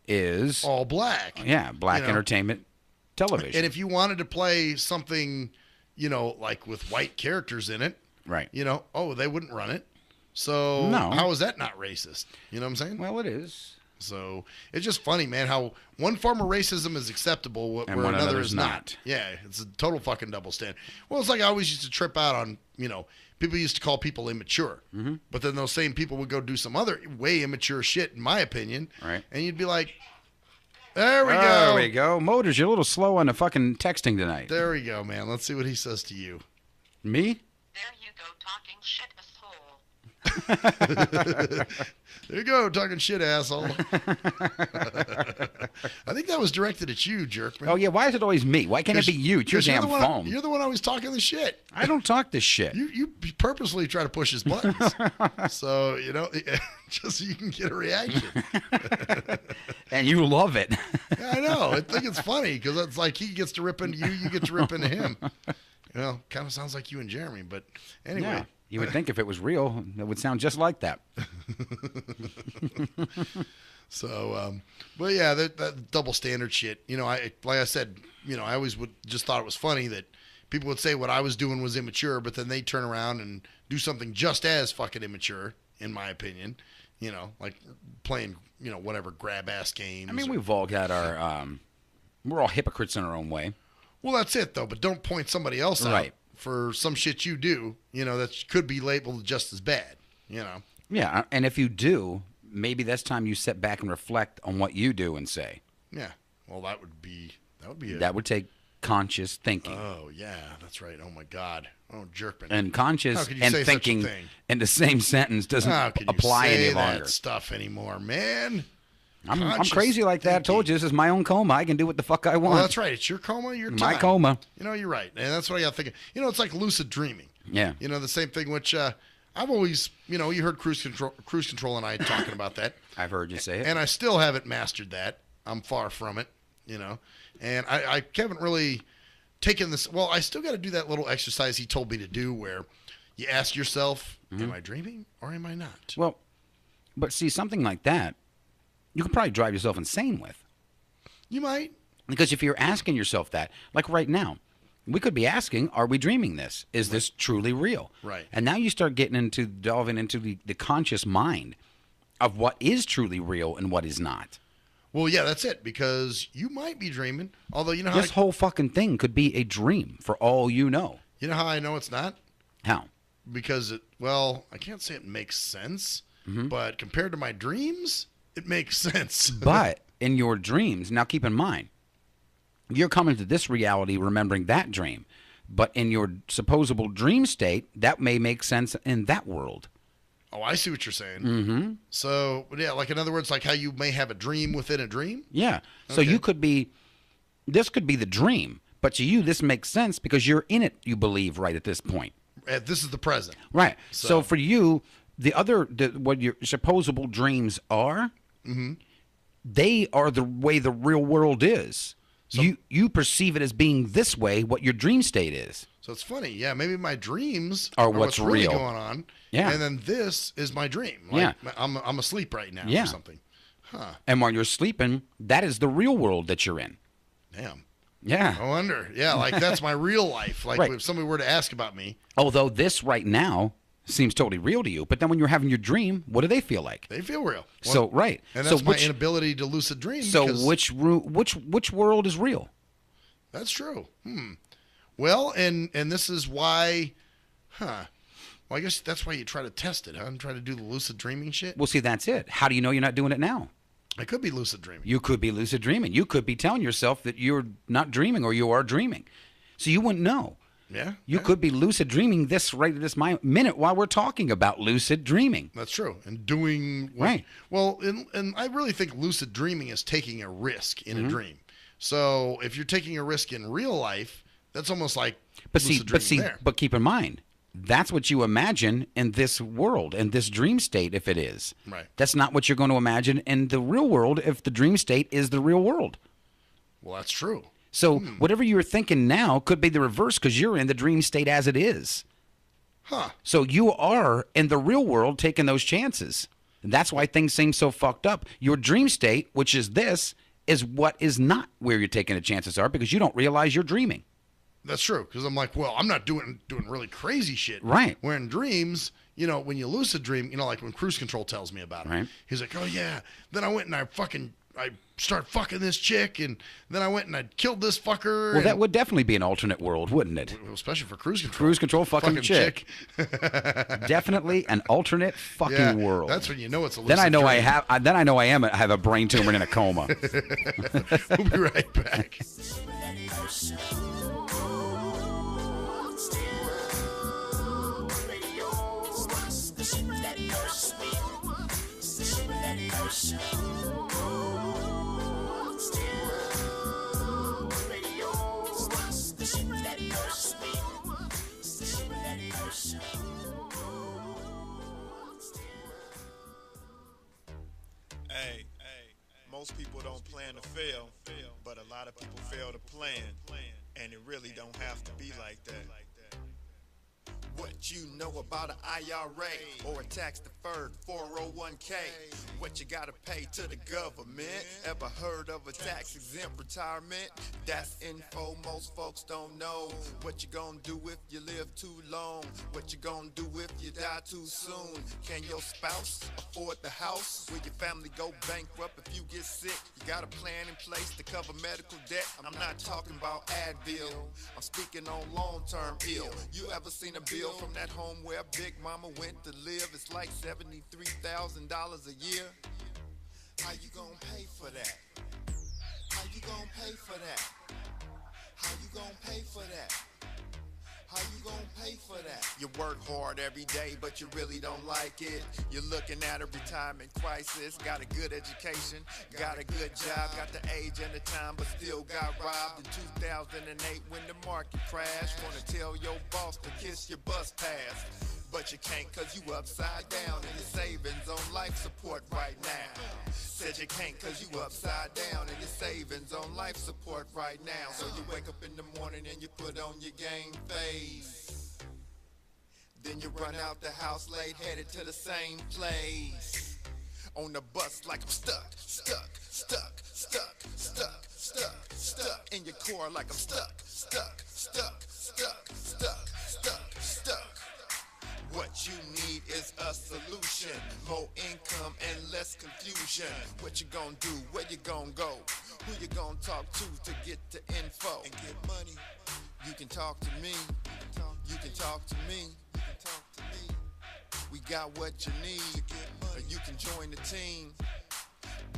is all black. Yeah, black entertainment television. And if you wanted to play something, like with white characters in it, right? They wouldn't run it. So No. how is that not racist? You know what I'm saying? Well, it is. So it's just funny, man, how one form of racism is acceptable where And one another another is is not. not. Yeah, it's a total fucking double standard. Well, it's like I always used to trip out on, people used to call people immature. Mm-hmm. But then those same people would go do some other way immature shit, in my opinion. Right. And you'd be like, there we go. There we go. Motors, you're a little slow on the fucking texting tonight. There we go, man. Let's see what he says to you. Me? There you go, talking shit, asshole. There you go, talking shit, asshole. I think that was directed at you, jerkman. Oh, yeah. Why is it always me? Why can't it be you? It's your 'Cause you're damn the one- phone. You're the one always talking the shit. I don't talk this shit. You purposely try to push his buttons. So, just so you can get a reaction. And you love it. Yeah, I know. I think it's funny because it's like he gets to rip into you, you get to rip into him. Kind of sounds like you and Jeremy, but anyway. Yeah. You would think if it was real, it would sound just like that. So, but yeah, that double standard shit. Like I said, I always just thought it was funny that people would say what I was doing was immature, but then they turn around and do something just as fucking immature, in my opinion. Like playing, whatever grab ass games. I mean, we've all got our, we're all hypocrites in our own way. Well, that's it though. But don't point somebody else out Right. for some shit you do. That could be labeled just as bad. Yeah, and if you do, maybe that's time you sit back and reflect on what you do and say. Yeah. Well, that would be it. That would take conscious thinking. Oh yeah, that's right. Oh my God. Oh, jerkman. And How conscious could you and say such a thinking thing? in the same sentence doesn't How could you apply say any longer. that stuff anymore, man? I'm Conscious crazy like that. I told you, this is my own coma. I can do what the fuck I want. Well, that's right. It's your coma, your time. My coma. You're right. And that's what I got thinking. It's like lucid dreaming. Yeah. The same thing, which I've always, you heard Cruise Control and I talking about that. I've heard you say it. And I still haven't mastered that. I'm far from it. you know. And I haven't really taken this. Well, I still got to do that little exercise he told me to do where you ask yourself, am I dreaming or am I not? Well, but see, something like that, you could probably drive yourself insane with. You might. Because if you're asking yourself that, like right now, we could be asking, are we dreaming this? Is this truly real? Right. And now you start delving into the conscious mind of what is truly real and what is not. Well, yeah, that's it, because you might be dreaming, although you know how This whole fucking thing could be a dream for all you know. You know how I know it's not? How? Because I can't say it makes sense, but compared to my dreams, it makes sense. But in your dreams, now keep in mind, you're coming to this reality remembering that dream. But in your supposable dream state, that may make sense in that world. Oh, I see what you're saying. Mm-hmm. So, yeah, like in other words, like how you may have a dream within a dream? Yeah. So you could be, this could be the dream, but to you, this makes sense because you're in it, you believe, right at this point. This is the present. Right. So for you, what your supposable dreams are, they are the way the real world is. So, you perceive it as being this way, what your dream state is. So it's funny. Yeah, maybe my dreams are what's really real going on. Yeah. And then this is my dream. Like, I'm asleep right now or something. Huh. And while you're sleeping, that is the real world that you're in. Damn. Yeah. No wonder. Yeah, like that's my real life. Like if somebody were to ask about me. Although this right now seems totally real to you, but then when you're having your dream, what do they feel like? They feel real. So right. And that's my inability to lucid dream. So which world is real? That's true. Well, and this is why, Well, I guess that's why you try to test it, huh? And try to do the lucid dreaming shit. Well, see, that's it. How do you know you're not doing it now? I could be lucid dreaming. You could be lucid dreaming. You could be telling yourself that you're not dreaming or you are dreaming. So you wouldn't know. Yeah. You could be lucid dreaming right at this minute while we're talking about lucid dreaming. That's true. And doing... Right. Well, and I really think lucid dreaming is taking a risk in a dream. So if you're taking a risk in real life, that's almost like lucid dreaming there. But keep in mind, that's what you imagine in this world, in this dream state, if it is. Right. That's not what you're going to imagine in the real world if the dream state is the real world. Well, that's true. So whatever you're thinking now could be the reverse because you're in the dream state as it is. Huh. So you are in the real world taking those chances. And that's why things seem so fucked up. Your dream state, which is this, is what is not where you're taking the chances are because you don't realize you're dreaming. That's true, because I'm like, well, I'm not doing really crazy shit. Right. Where in dreams, you know, when you lucid dream, you know, like when Cruise Control tells me about it. Right. He's like, oh, yeah. Then I went and I start fucking this chick, and then I went and I killed this fucker. Well, that would definitely be an alternate world, wouldn't it? Well, especially for Cruise Control. Cruise Control fucking chick. Definitely an alternate fucking world. That's when you know it's a lucid Then I know dream. I have a brain tumor and in a coma. We'll be right back. Hey, most people don't plan to fail, but a lot of people fail to plan, and it really don't have to be like that. What you know about an IRA or a tax-deferred 401k? What you gotta pay to the government? Ever heard of a tax-exempt retirement? That's info most folks don't know. What you gonna do if you live too long? What you gonna do if you die too soon? Can your spouse afford the house? Will your family go bankrupt if you get sick? You got a plan in place to cover medical debt? I'm not talking about Advil. I'm speaking on long-term ill. You ever seen a bill from that home where Big Mama went to live? It's like $73,000 a year. How you gonna pay for that? How you gonna pay for that? How you gonna pay for that? How you gonna pay for that? You work hard every day, but you really don't like it. You're looking at a retirement crisis. Got a good education, got a good job, got the age and the time, but still got robbed in 2008 when the market crashed. Wanna tell your boss to kiss your bus pass, but you can't cause you upside down and your savings on life support right now. Said you can't cause you upside down and your savings on life support right now. So you wake up in the morning and you put on your game face. Then you run out the house late, headed to the same place. On the bus like I'm stuck in your core like I'm stuck. What you need is a solution, more income and less confusion. What you gonna do, where you gonna go, who you gonna talk to get the info and get money. You can talk to me, you can talk to me. We got what you need, or you can join the team.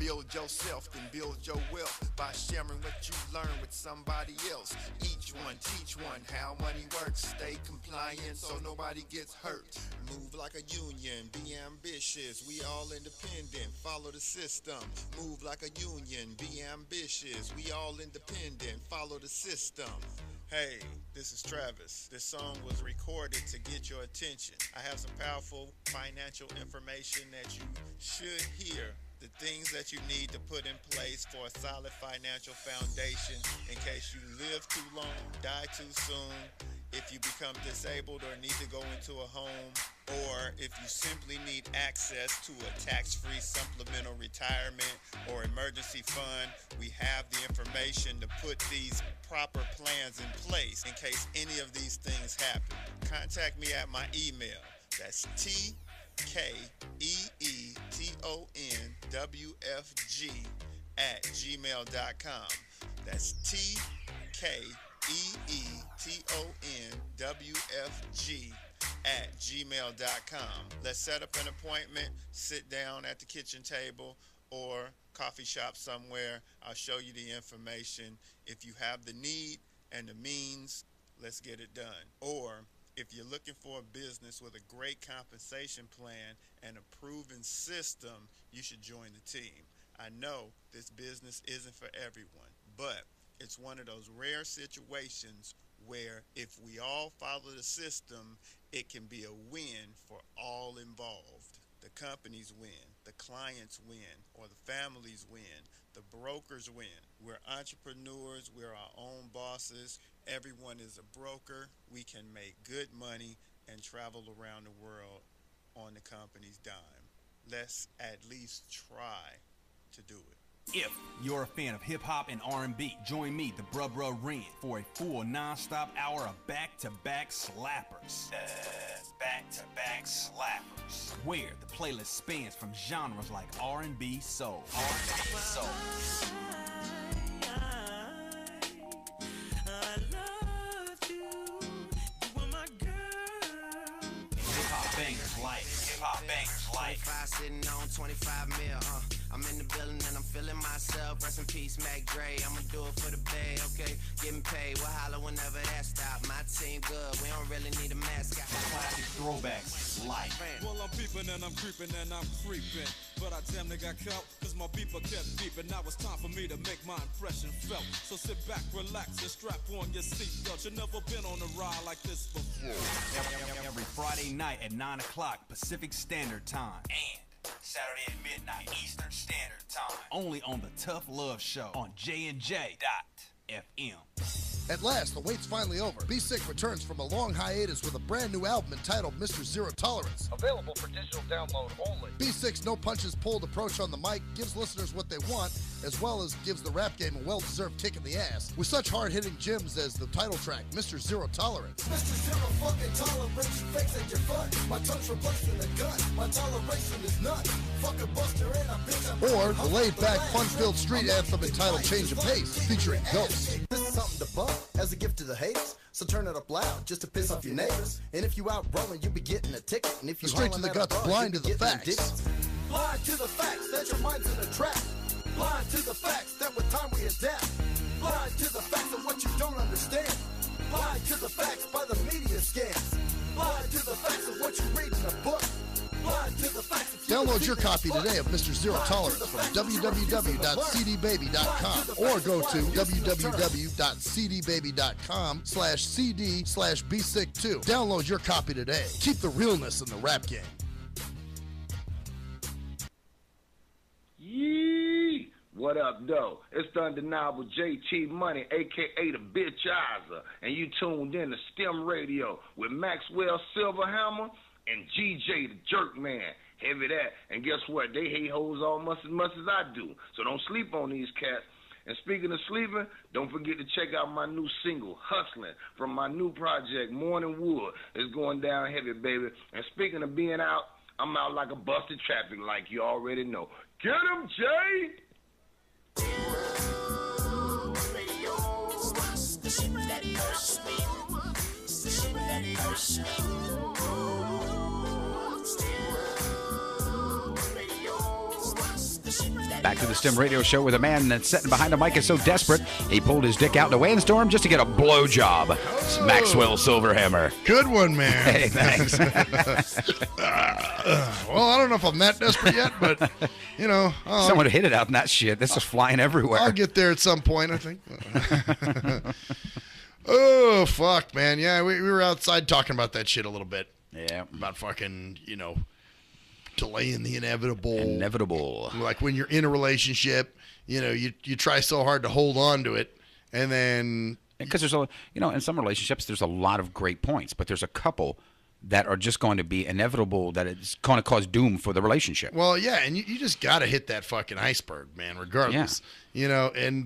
Build yourself, then build your wealth by sharing what you learn with somebody else. Each one, teach one how money works. Stay compliant so nobody gets hurt. Move like a union, be ambitious. We all independent, follow the system. Move like a union, be ambitious. We all independent, follow the system. Hey, this is Travis. This song was recorded to get your attention. I have some powerful financial information that you should hear. The things that you need to put in place for a solid financial foundation in case you live too long, die too soon, if you become disabled or need to go into a home, or if you simply need access to a tax-free supplemental retirement or emergency fund, we have the information to put these proper plans in place in case any of these things happen. Contact me at my email. That's TKEETONWFG@gmail.com. That's TKEETONWFG@gmail.com. Let's set up an appointment, sit down at the kitchen table or coffee shop somewhere. I'll show you the information. If you have the need and the means, let's get it done. Or if you're looking for a business with a great compensation plan and a proven system, you should join the team. I know this business isn't for everyone, but it's one of those rare situations where if we all follow the system, it can be a win for all involved. The companies win, the clients win, or the families win, the brokers win. We're entrepreneurs, we're our own bosses. Everyone is a broker. We can make good money and travel around the world on the company's dime. Let's at least try to do it. If you're a fan of hip-hop and R&B, join me, the Bruh Ren, for a full non-stop hour of back-to-back slappers. Back-to-back slappers. Where the playlist spans from genres like R&B, soul. R&B, soul. Hip-hop bangers like 25 sitting on 25 mil, I'm in the building and I'm feeling myself. Rest in peace, Mac Dre. I'ma do it for the bay, okay? Getting paid, we'll holler whenever that stop. My team good, we don't really need a mascot. Classic throwbacks like. Well, I'm peeping and I'm creeping and I'm creeping, but I damn near got caught cause my beeper kept beeping. Now it's time for me to make my impression felt. So sit back, relax, and strap on your seatbelt. You've never been on a ride like this before. Every Friday night at 9 o'clock Pacific Standard Time. And Saturday at midnight Eastern Standard Time. Only on the Tough Love Show on JNJ.FM. At last, the wait's finally over. Be Sick returns from a long hiatus with a brand new album entitled Mr. Zero Tolerance. Available for digital download only. Be Sick's no punches pulled approach on the mic gives listeners what they want, as well as gives the rap game a well-deserved kick in the ass, with such hard-hitting gems as the title track, Mr. Zero Tolerance. Mr. Zero fucking tolerance, you fakes at your fun. My tongue's replacing the gun. My toleration is none. Fuck a buster and a bitch. Or the laid-back, fun-filled street anthem entitled Change of Pace, featuring Ghost. This is something to bump as a gift to the haters. So turn it up loud just to piss off your neighbors. And if you out rolling, you be getting a ticket. And if you Straight to the guts, blind to the facts. Blind to the facts that your mind's in a trap. Blind to the facts that with time we adapt. Blind to the facts of what you don't understand. Blind to the facts by the media scams. Blind to the facts of what you read in a book. Blind to the facts of Download your copy today of Mr. Zero Tolerance from www.cdbaby.com or go to www.cdbaby.com/cd/bsick2. Download your copy today. Keep the realness in the rap game. Yee! What up, though? It's the undeniable JT Money, a.k.a. the Bitchizer, and you tuned in to STIM Radio with Maxwell Silverhammer and GJ the Jerkman. Heavy that. And guess what? They hate hoes almost as much as I do. So don't sleep on these cats. And speaking of sleeping, don't forget to check out my new single, Hustling, from my new project, Morning Wood. It's going down heavy, baby. And speaking of being out, I'm out like a busted traffic like you already know. Get him, Jay! Back to the STIM radio show with a man that's sitting behind a mic is so desperate, he pulled his dick out in a windstorm just to get a blowjob. It's Maxwell Silverhammer. Good one, man. Hey, thanks. Well, I don't know if I'm that desperate yet, but, you know. Someone hit it out in that shit. This is flying everywhere. I'll get there at some point, I think. Oh, fuck, man. Yeah, we were outside talking about that shit a little bit. Yeah. About fucking, you know, delaying the inevitable. Inevitable. Like when you're in a relationship, you know, you try so hard to hold on to it, and then. Because there's a, you know, in some relationships, there's a lot of great points, but there's a couple that are just going to be inevitable, that it's going to cause doom for the relationship. Well, yeah, and you just got to hit that fucking iceberg, man, regardless. Yeah. You know, and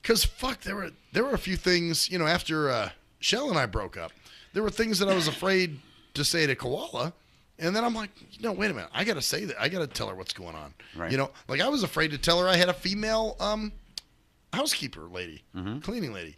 because, fuck, there were a few things, you know, after Shell and I broke up, there were things that I was afraid to say to Koala, and then I'm like, no, wait a minute, I got to say that. I got to tell her what's going on. Right. You know, like I was afraid to tell her I had a female housekeeper lady, cleaning lady.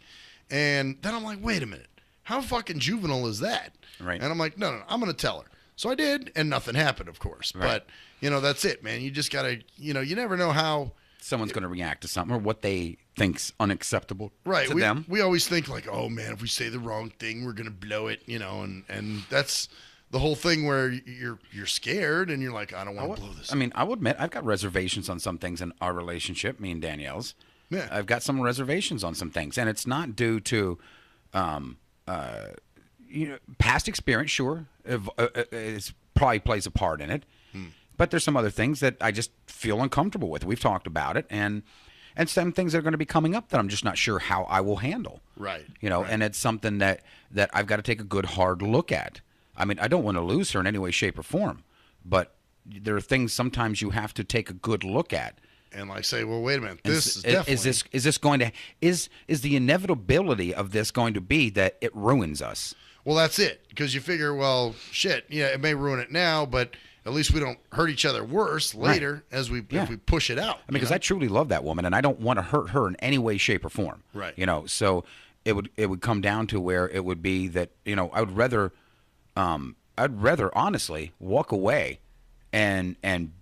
And then I'm like, wait a minute, how fucking juvenile is that? Right. And I'm like, no, I'm going to tell her. So I did, and nothing happened, of course. Right. But, you know, that's it, man. You just got to, you know, you never know how someone's going to react to something or what they think's unacceptable to we, them. We always think like, oh, man, if we say the wrong thing, we're going to blow it, you know, and that's the whole thing where you're scared and you're like, I don't want to blow this. I mean, I will admit, I've got reservations on some things in our relationship, me and Danielle's. Yeah. I've got some reservations on some things, and it's not due to, you know, past experience. Sure, it probably plays a part in it, but there's some other things that I just feel uncomfortable with. We've talked about it, and some things that are going to be coming up that I'm just not sure how I will handle. Right. You know, and it's something that I've got to take a good hard look at. I mean, I don't want to lose her in any way, shape, or form, but there are things sometimes you have to take a good look at. And like say, well, wait a minute, this is definitely... Is this going to is the inevitability of this going to be that it ruins us? Well, that's it, because you figure, well, shit, yeah, it may ruin it now, but at least we don't hurt each other worse later as we if we push it out. I mean, because I truly love that woman, and I don't want to hurt her in any way, shape, or form. Right. You know, so it would come down to where it would be that, you know, I'd rather honestly walk away and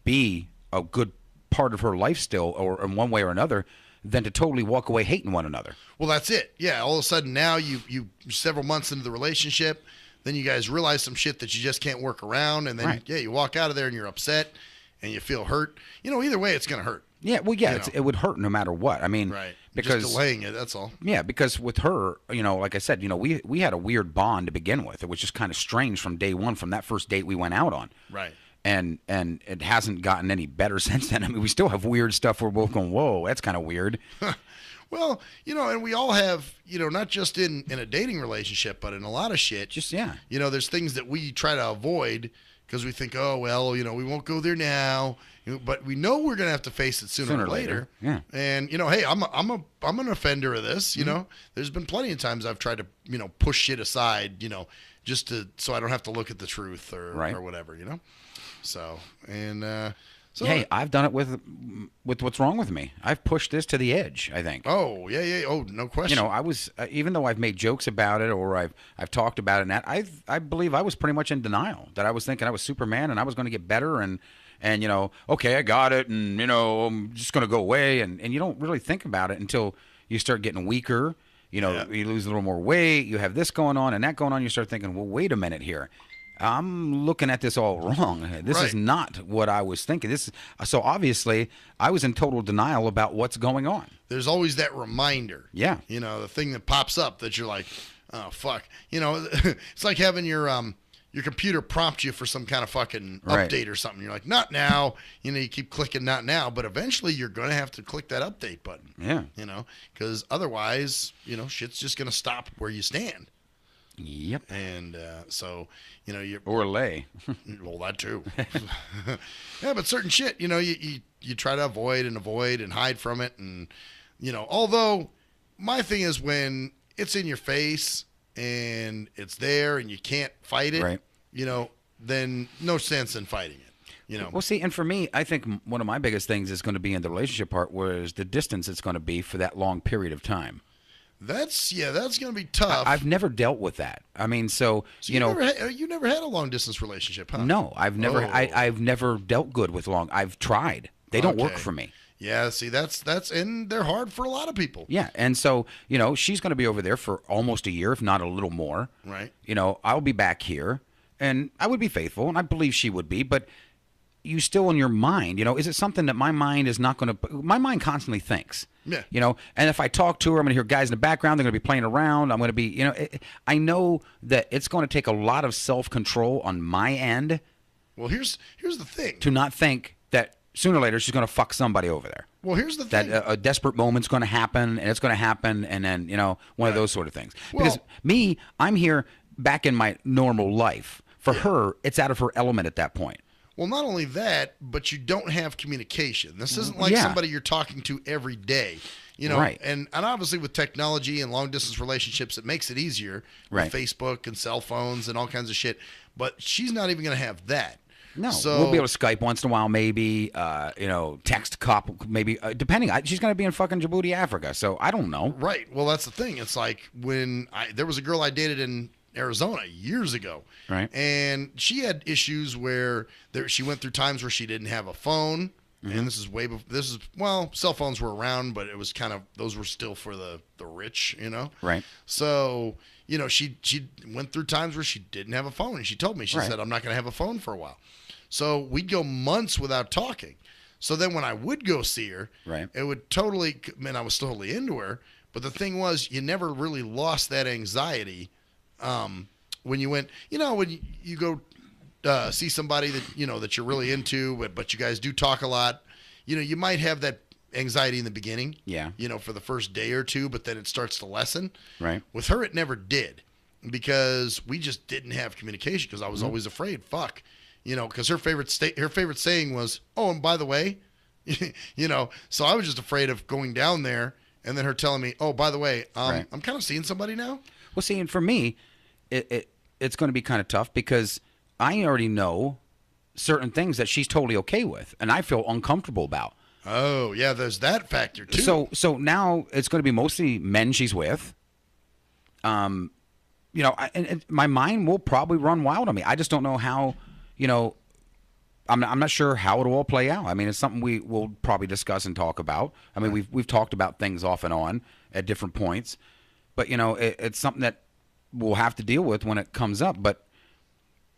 be a good part of her life still, or in one way or another, than to totally walk away hating one another. Well, that's it. Yeah, all of a sudden now you several months into the relationship, then you guys realize some shit that you just can't work around, and then you walk out of there and you're upset and you feel hurt. You know, either way it's going to hurt. Yeah, well, yeah, it would hurt no matter what. I mean, because just delaying it, that's all. Yeah, because with her, you know, like I said, you know, we had a weird bond to begin with. It was just kind of strange from day one, from that first date we went out on. Right. And it hasn't gotten any better since then. I mean, we still have weird stuff where we're both going, whoa, that's kind of weird. Well, you know, and we all have, you know, not just in a dating relationship, but in a lot of shit. Just, yeah. You know, there's things that we try to avoid because we think, oh, well, you know, we won't go there now. You know, but we know we're going to have to face it sooner or later. Yeah. And, you know, hey, I'm an offender of this, you know. There's been plenty of times I've tried to, you know, push shit aside, you know, just so I don't have to look at the truth or whatever, you know. So, and hey, I've done it with what's wrong with me. I've pushed this to the edge, I think. Oh, yeah. Oh, no question. You know, I was even though I've made jokes about it or I've talked about it, and that I believe I was pretty much in denial, that I was thinking I was Superman and I was going to get better and you know, okay, I got it, and you know, I'm just going to go away, and you don't really think about it until you start getting weaker You know, you lose a little more weight. You have this going on and that going on. You start thinking, well, wait a minute here. I'm looking at this all wrong. This is not what I was thinking. So obviously, I was in total denial about what's going on. There's always that reminder. Yeah. You know, the thing that pops up that you're like, oh, fuck. You know, it's like having your computer prompt you for some kind of fucking update or something. You're like, not now. You know, you keep clicking not now, but eventually you're going to have to click that update button. Yeah. You know, because otherwise, you know, shit's just going to stop where you stand. Yep. And so, you know, or lay. Well, that too. Yeah, but certain shit, you know, you try to avoid and hide from it. And, you know, although my thing is when it's in your face and it's there and you can't fight it, you know, then no sense in fighting it. You know. Well, see, and for me, I think one of my biggest things is going to be in the relationship part, whereas the distance it's going to be for that long period of time. That's going to be tough. I've never dealt with that. I mean, so you know, you never had a long distance relationship, huh? No, I've never. I've never dealt good with long. I've tried. They don't work for me. Yeah, see, that's and they're hard for a lot of people. Yeah, and so you know, she's going to be over there for almost a year, if not a little more. Right. You know, I'll be back here, and I would be faithful, and I believe she would be, but you still in your mind, you know, is it something that my mind is not going to? My mind constantly thinks. Yeah. You know, and if I talk to her, I'm going to hear guys in the background. They're going to be playing around. I'm going to be, you know, I know that it's going to take a lot of self-control on my end. Well, here's the thing. To not think that sooner or later she's going to fuck somebody over there. Well, here's the thing. That a desperate moment's going to happen, and it's going to happen, and then, you know, one of those sort of things. Because me, I'm here back in my normal life. For her, it's out of her element at that point. Well, not only that, but you don't have communication. This isn't like somebody you're talking to every day, you know. Right. And obviously with technology and long distance relationships, it makes it easier with Facebook and cell phones and all kinds of shit. But she's not even going to have that. No, so, we'll be able to Skype once in a while, maybe. You know, text cop, maybe. Depending, she's going to be in fucking Djibouti, Africa, so I don't know. Right. Well, that's the thing. It's like when there was a girl I dated in Arizona years ago, right? And she had issues where she went through times where she didn't have a phone, and this is way before. Cell phones were around, but it was kind of those were still for the rich, you know. Right. So you know, she went through times where she didn't have a phone, and she told me, she said, "I'm not going to have a phone for a while." So we'd go months without talking. So then when I would go see her, it would totally. I mean, I was totally into her, but the thing was, you never really lost that anxiety. When you went, you know, when you go see somebody that, you know, that you're really into, but you guys do talk a lot, you know, you might have that anxiety in the beginning, you know, for the first day or two, but then it starts to lessen. Right. With her, it never did, because we just didn't have communication, because I was always afraid, you know, because her favorite saying was, oh, and by the way, you know, so I was just afraid of going down there and then her telling me, oh, by the way, I'm kind of seeing somebody now. Well, see, and for me, it's going to be kind of tough, because I already know certain things that she's totally okay with, and I feel uncomfortable about. Oh, yeah, there's that factor too. So now it's going to be mostly men she's with. You know, and my mind will probably run wild on me. I just don't know how, you know, I'm not sure how it'll all play out. I mean, it's something we will probably discuss and talk about. I mean, we've talked about things off and on at different points, but you know, it's something that we'll have to deal with when it comes up. But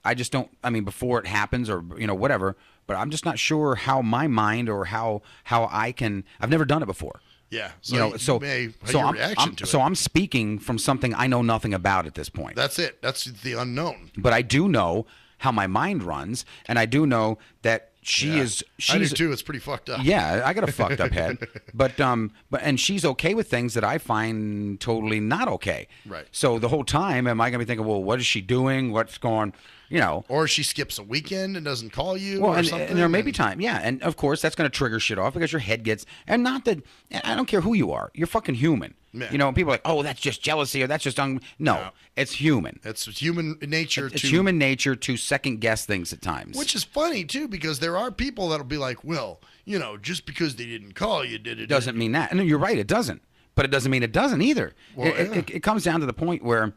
I just don't. I mean, before it happens, or you know, whatever. But I'm just not sure how my mind, or how I can. I've never done it before. Yeah. So you know, so I'm speaking from something I know nothing about at this point. That's it. That's the unknown. But I do know how my mind runs, and I do know that she's I do too. It's pretty fucked up. Yeah, I got a fucked up head. But and she's okay with things that I find totally not okay. Right. So the whole time, am I gonna be thinking, well, what is she doing? What's going? You know. Or she skips a weekend and doesn't call you. Well, or something. And there may be time, and of course that's going to trigger shit off, because your head gets, and not that, I don't care who you are, you're fucking human. Yeah. You know, and people are like, oh, that's just jealousy, or that's just no, it's human. It's human nature. It's human nature to second guess things at times. Which is funny too, because there are people that'll be like, well, you know, just because they didn't call you, doesn't mean that. And you're right, it doesn't. But it doesn't mean it doesn't either. Well, it comes down to the point where.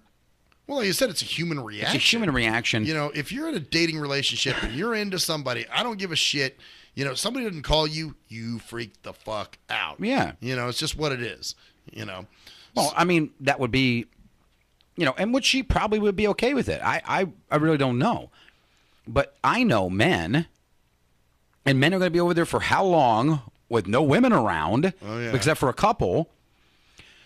Well, like you said, it's a human reaction. It's a human reaction. You know, if you're in a dating relationship and you're into somebody, I don't give a shit. You know, somebody didn't call you, you freak the fuck out. Yeah. You know, it's just what it is. You know, Well, I mean, that would be, and which she probably would be okay with it. I really don't know. But I know men, and men are going to be over there for how long with no women around, except for a couple.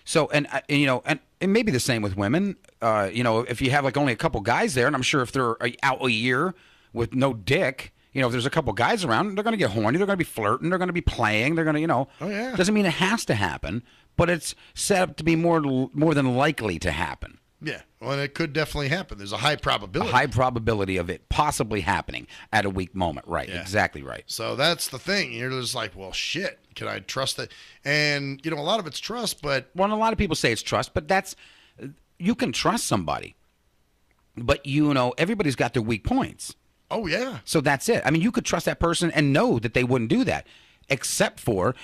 So, and it may be the same with women. If you have like only a couple guys there, and I'm sure if they're out a year with no dick, if there's a couple guys around, they're going to get horny. They're going to be flirting. They're going to be playing. They're going to, doesn't mean it has to happen, but it's set up to be more than likely to happen. Yeah, well, it could definitely happen. There's a high probability. A high probability of it possibly happening at a weak moment. Right, exactly right. So that's the thing. You're just like, well, shit, can I trust that? And, a lot of it's trust, but... Well, a lot of people say it's trust, but you can trust somebody. But, everybody's got their weak points. Oh, yeah. So that's it. I mean, you could trust that person and know that they wouldn't do that. Except for,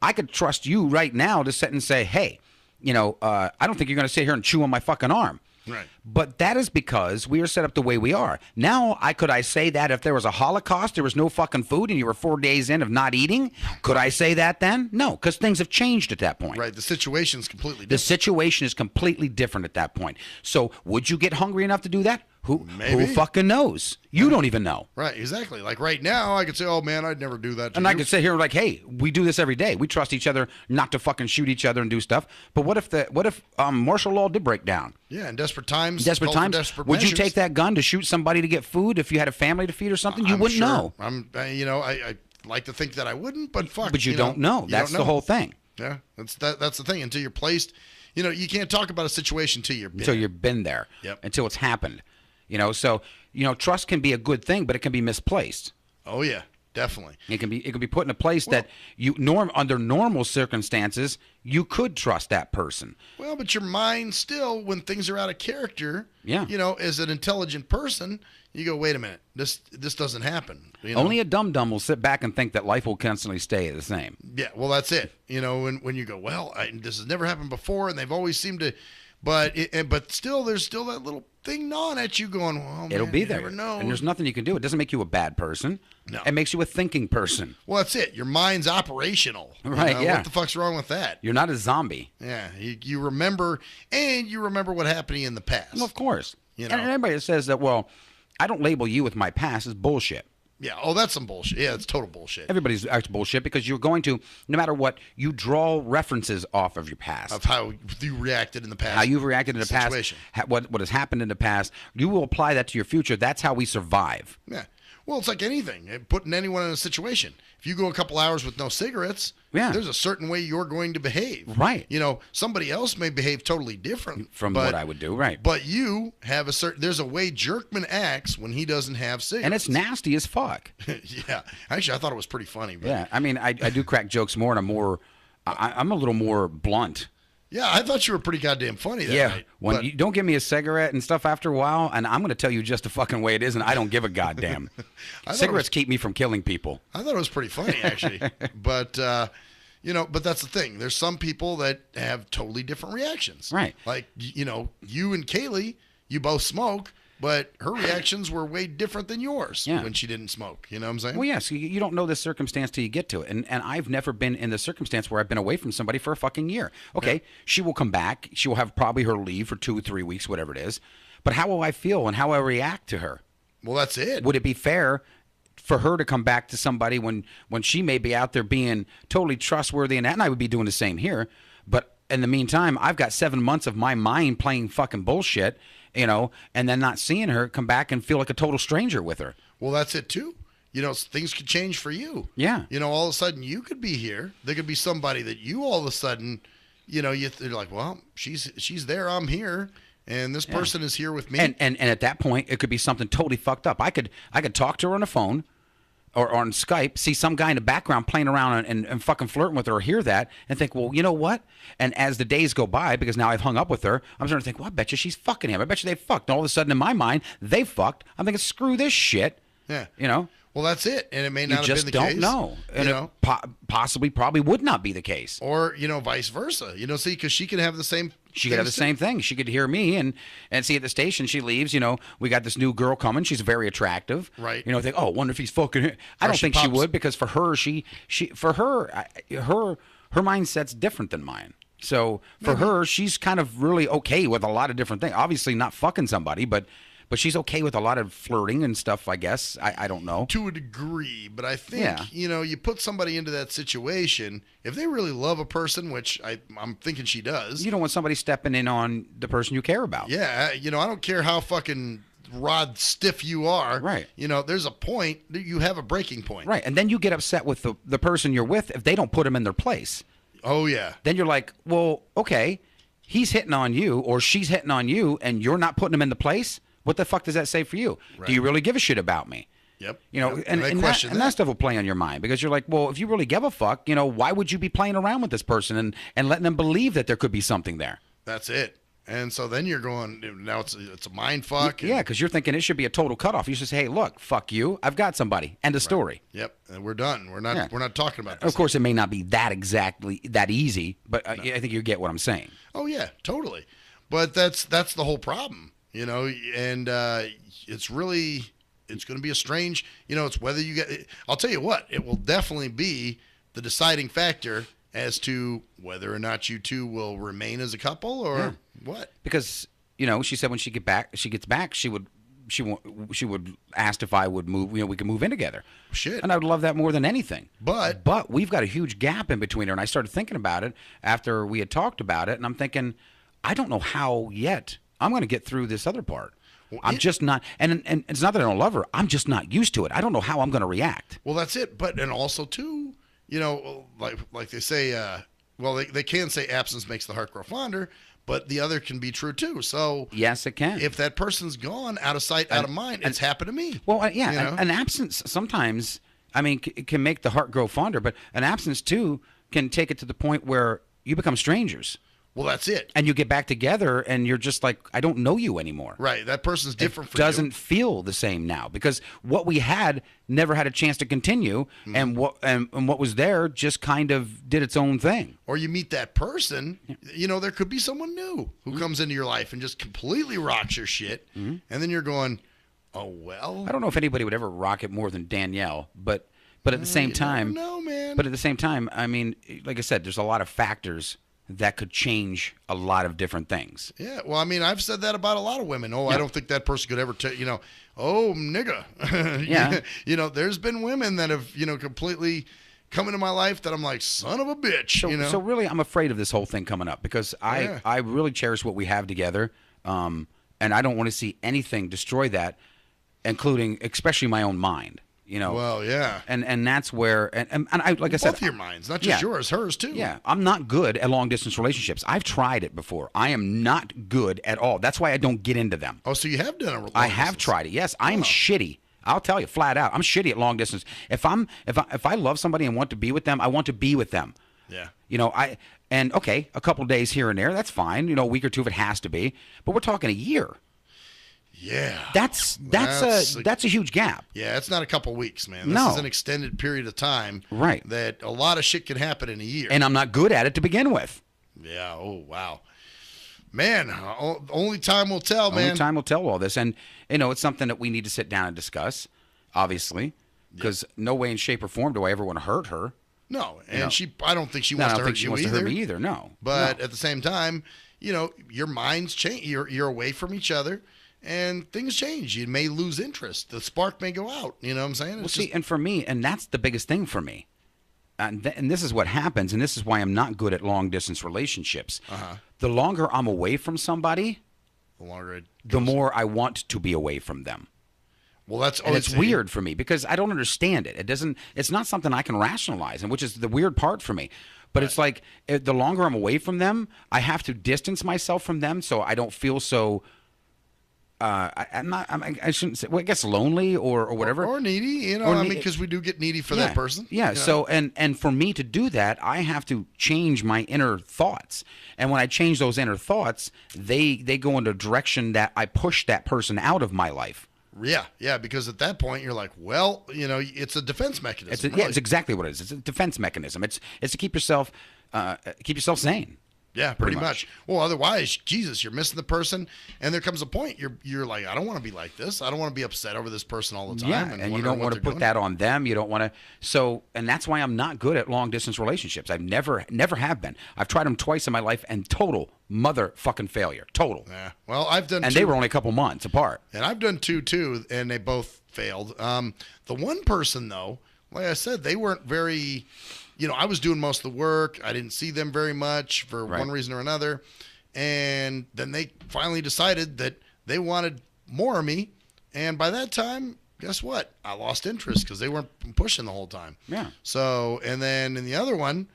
I could trust you right now to sit and say, hey... I don't think you're going to sit here and chew on my fucking arm. Right. But that is because we are set up the way we are. Now, could I say that if there was a Holocaust, there was no fucking food, and you were 4 days in of not eating? Could I say that then? No, because things have changed at that point. Right. The situation's completely different. The situation is completely different at that point. So would you get hungry enough to do that? Who fucking knows? You don't even know. Right, exactly. Like right now, I could say, oh, man, I'd never do that to And you. I could sit here like, hey, we do this every day. We trust each other not to fucking shoot each other and do stuff. But what if martial law did break down? Yeah, in desperate times. Desperate times. Would you take that gun to shoot somebody to get food if you had a family to feed or something? You wouldn't know. I like to think that I wouldn't, but fuck. But you don't know. That's the whole thing. Yeah, that's the thing. Until you're placed, you can't talk about a situation until you've been there. Yep. Until it's happened. So trust can be a good thing, but it can be misplaced. Oh yeah, definitely. It can be put in a place that under normal circumstances you could trust that person. Well, but your mind still, when things are out of character, as an intelligent person, you go, wait a minute, this doesn't happen. Only a dum-dum will sit back and think that life will constantly stay the same. Yeah, well, that's it. When you go, well, this has never happened before, and they've always seemed to. But still, there's still that little thing gnawing at you going, well, man, it'll be there. Never know. And there's nothing you can do. It doesn't make you a bad person. No. It makes you a thinking person. Well, that's it. Your mind's operational. Right, yeah. What the fuck's wrong with that? You're not a zombie. Yeah. You remember, and you remember what happened in the past. Well, of course. And everybody that says that, well, I don't label you with my past is bullshit. Yeah, that's some bullshit. Yeah, it's total bullshit. Everybody's actually bullshit because you're going to, no matter what, you draw references off of your past. Of how you reacted in the past. How you've reacted in the situation. Past. What has happened in the past. You will apply that to your future. That's how we survive. Yeah. Well, it's like anything. Putting anyone in a situation. If you go a couple hours with no cigarettes, there's a certain way you're going to behave. Right. Somebody else may behave totally different from what I would do. Right. But you have there's a way Jerkman acts when he doesn't have cigarettes. And it's nasty as fuck. Yeah. Actually, I thought it was pretty funny. But... Yeah. I mean, I do crack jokes more, and I'm a little more blunt. Yeah, I thought you were pretty goddamn funny that night. When you don't give me a cigarette and stuff after a while, and I'm going to tell you just the fucking way it is, and I don't give a goddamn. Cigarettes keep me from killing people. I thought it was pretty funny, actually. But, but that's the thing. There's some people that have totally different reactions. Right. Like, you and Kaylee, you both smoke, but her reactions were way different than yours when she didn't smoke. You know what I'm saying? Well, yes. You don't know the circumstance till you get to it. And I've never been in the circumstance where I've been away from somebody for a fucking year. Okay, she will come back. She will have probably her leave for 2 or 3 weeks, whatever it is. But how will I feel and how I react to her? Well, that's it. Would it be fair for her to come back to somebody when she may be out there being totally trustworthy, and I would be doing the same here. But in the meantime, I've got 7 months of my mind playing fucking bullshit, and then not seeing her come back and feel like a total stranger with her. Well, that's it too. Things could change for you. Yeah. All of a sudden you could be here. There could be somebody that you all of a sudden, you're like, well, she's there, I'm here. And this person is here with me. And at that point, it could be something totally fucked up. I could talk to her on the phone or on Skype, see some guy in the background playing around and fucking flirting with her, or hear that and think, well, you know what? And as the days go by, because now I've hung up with her, I'm starting to think, well, I bet you she's fucking him. I bet you they fucked. And all of a sudden, in my mind, they fucked. I'm thinking, screw this shit. Yeah. Well, that's it. And it may not have been the case. You just don't know. And it probably would not be the case. Or, vice versa. See, because she could have the same... She could have the same thing. She could hear me and see at the station, she leaves, we got this new girl coming. She's very attractive. Right. Think, oh, wonder if he's fucking her. I don't think she would, because for her, her mindset's different than mine. So for her, she's kind of really okay with a lot of different things. Obviously not fucking somebody, but she's okay with a lot of flirting and stuff, I guess. I don't know. To a degree, but I think, you put somebody into that situation, if they really love a person, which I'm thinking she does. You don't want somebody stepping in on the person you care about. Yeah, I don't care how fucking rod stiff you are. Right. There's a point that you have a breaking point. Right, and then you get upset with the person you're with if they don't put them in their place. Oh, yeah. Then you're like, well, okay, he's hitting on you or she's hitting on you and you're not putting them in the place? What the fuck does that say for you? Right. Do you really give a shit about me? Yep. And that stuff will play on your mind because you're like, well, if you really give a fuck, why would you be playing around with this person and letting them believe that there could be something there? That's it. And so then you're going, now it's a mind fuck. Yeah, because you're thinking it should be a total cutoff. You should say, hey, look, fuck you. I've got somebody. End of story. Yep. And we're done. We're not talking about this. Of course, it may not be that easy, but I think you get what I'm saying. Oh, yeah, totally. But that's the whole problem. And it's going to be a strange, it's whether you get, I'll tell you what, it will definitely be the deciding factor as to whether or not you two will remain as a couple or what. Because, she said when she gets back, she would ask if I would move, we could move in together. Shit. And I would love that more than anything. But we've got a huge gap in between her. And I started thinking about it after we had talked about it. And I'm thinking, I don't know how yet I'm going to get through this other part. Well, I'm just not, and it's not that I don't love her. I'm just not used to it. I don't know how I'm going to react. Well, that's it. But, and also too, like they say, they can say absence makes the heart grow fonder, but the other can be true too. So yes, it can. If that person's gone, out of sight, out of mind, it's happened to me. Well, an absence sometimes, can make the heart grow fonder, but an absence too can take it to the point where you become strangers. Well, that's it. And you get back together and you're just like, I don't know you anymore. Right. That person's different for you. It doesn't feel the same now because what we had never had a chance to continue and what was there just kind of did its own thing. Or you meet that person, there could be someone new who comes into your life and just completely rocks your shit. And then you're going, oh, well. I don't know if anybody would ever rock it more than Danielle, but at the same time. No, man. But at the same time, like I said, there's a lot of factors that could change a lot of different things. Yeah, well, I've said that about a lot of women. Oh, yeah. I don't think that person could ever oh, nigga. Yeah. There's been women that have, completely come into my life that I'm like, son of a bitch, So really, I'm afraid of this whole thing coming up because I really cherish what we have together, and I don't want to see anything destroy that, including, especially my own mind. Well, yeah, and that's where and I like I said, both your minds, not just yours, hers too. Yeah, I'm not good at long distance relationships. I've tried it before. I am not good at all. That's why I don't get into them. Oh, so you have done it? I have tried it. Yes, I'm shitty. I'll tell you flat out. I'm shitty at long distance. If I love somebody and want to be with them, I want to be with them. Yeah. A couple days here and there, that's fine. A week or two if it has to be. But we're talking a year. Yeah, that's a huge gap. Yeah, it's not a couple weeks, man. This is an extended period of time. Right. That a lot of shit can happen in a year. And I'm not good at it to begin with. Yeah. Oh, wow. Man, only time will tell, man. Only time will tell all this. And, it's something that we need to sit down and discuss, obviously, because no way in shape or form do I ever want to hurt her. No, and I don't think she wants to hurt you either. To hurt me either, no. But at the same time, your minds change. You're away from each other. And things change. You may lose interest. The spark may go out. You know what I'm saying? And for me, and that's the biggest thing for me. And this is what happens, and this is why I'm not good at long-distance relationships. The longer I'm away from somebody, the more I want to be away from them. Well, it's weird for me because I don't understand it. It's not something I can rationalize, and which is the weird part for me. But it's like the longer I'm away from them, I have to distance myself from them so I don't feel so... I shouldn't say. Well, I guess lonely or whatever, or needy. Because we do get needy for that person. Yeah. So and for me to do that, I have to change my inner thoughts. And when I change those inner thoughts, they go in a direction that I push that person out of my life. Yeah. Because at that point, you're like, well, it's a defense mechanism. It's exactly what it is. It's a defense mechanism. It's to keep yourself sane. Yeah, pretty much. Well, otherwise, Jesus, you're missing the person, and there comes a point you're like, I don't want to be like this. I don't want to be upset over this person all the time. Yeah, and you don't want to put that on them. You don't want to. So, and that's why I'm not good at long distance relationships. I've never have been. I've tried them twice in my life, and total motherfucking failure. Total. Yeah. Well, I've done. And they were only a couple months apart. And I've done two too, and they both failed. The one person though, like I said, they weren't very. I was doing most of the work. I didn't see them very much for one reason or another. And then they finally decided that they wanted more of me. And by that time, guess what? I lost interest because they weren't pushing the whole time. Yeah. So, and then in the other one,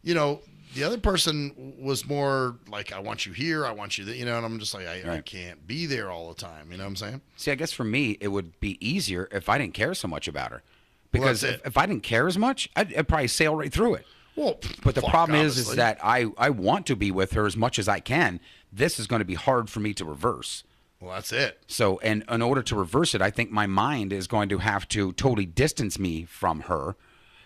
the other person was more like, I want you here. I want you and I'm just like, I can't be there all the time. You know what I'm saying? See, I guess for me, it would be easier if I didn't care so much about her. Because if I didn't care as much, I'd probably sail right through it. Well, but the problem is that I want to be with her as much as I can. This is going to be hard for me to reverse. Well, that's it. So, and in order to reverse it, I think my mind is going to have to totally distance me from her.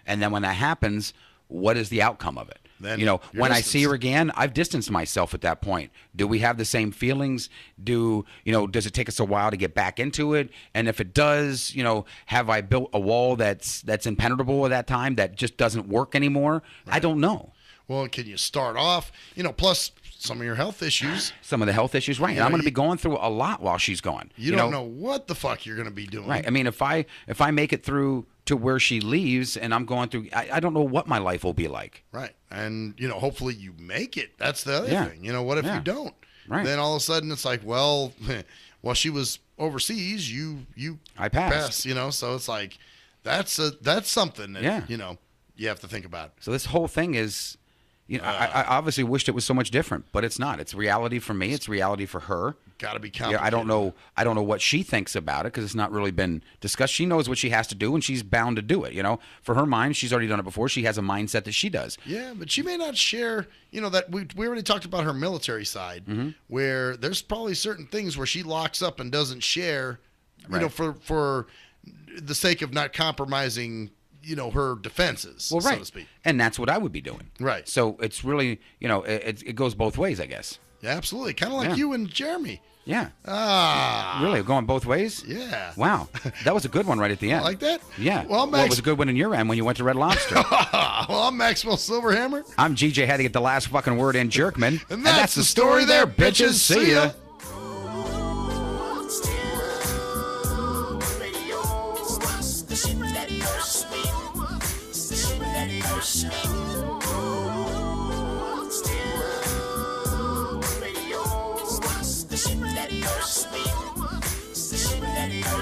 And then when that happens, what is the outcome of it? Then when I see her again, I've distanced myself at that point. Do we have the same feelings? Does it take us a while to get back into it? And if it does, have I built a wall that's impenetrable at that time that just doesn't work anymore? Right. I don't know. Well, can you start off, plus some of your health issues? Some of the health issues, right. And I'm going to be going through a lot while she's gone. You don't know what the fuck you're going to be doing. Right. I mean, if I make it through to where she leaves and I'm going through, I don't know what my life will be like. Right. And, hopefully you make it. That's the other thing. What if you don't? Right. Then all of a sudden it's like, well, while she was overseas, I passed. So it's like, that's something that, you have to think about. So this whole thing is, I obviously wished it was so much different, but it's not. It's reality for me. It's reality for her. Got to be complicated. I don't know what she thinks about it because it's not really been discussed. She knows what she has to do, and she's bound to do it. For her mind, she's already done it before. She has a mindset that she does. Yeah, but she may not share. That we already talked about her military side, where there's probably certain things where she locks up and doesn't share. For the sake of not compromising. Her defenses, so to speak. And that's what I would be doing. Right. So it's really, it goes both ways, I guess. Yeah, absolutely. Kind of like you and Jeremy. Yeah. Ah. Really? Going both ways? Yeah. Wow. That was a good one right at the end. Like that? Yeah. Well, it was a good one in your end when you went to Red Lobster. Well, I'm Maxwell Silverhammer. I'm GJ. Had to get the last fucking word in, Jerkman. And that's the story there, bitches. See ya.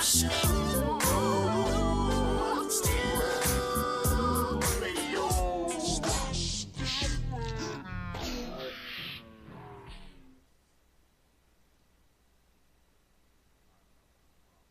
Show.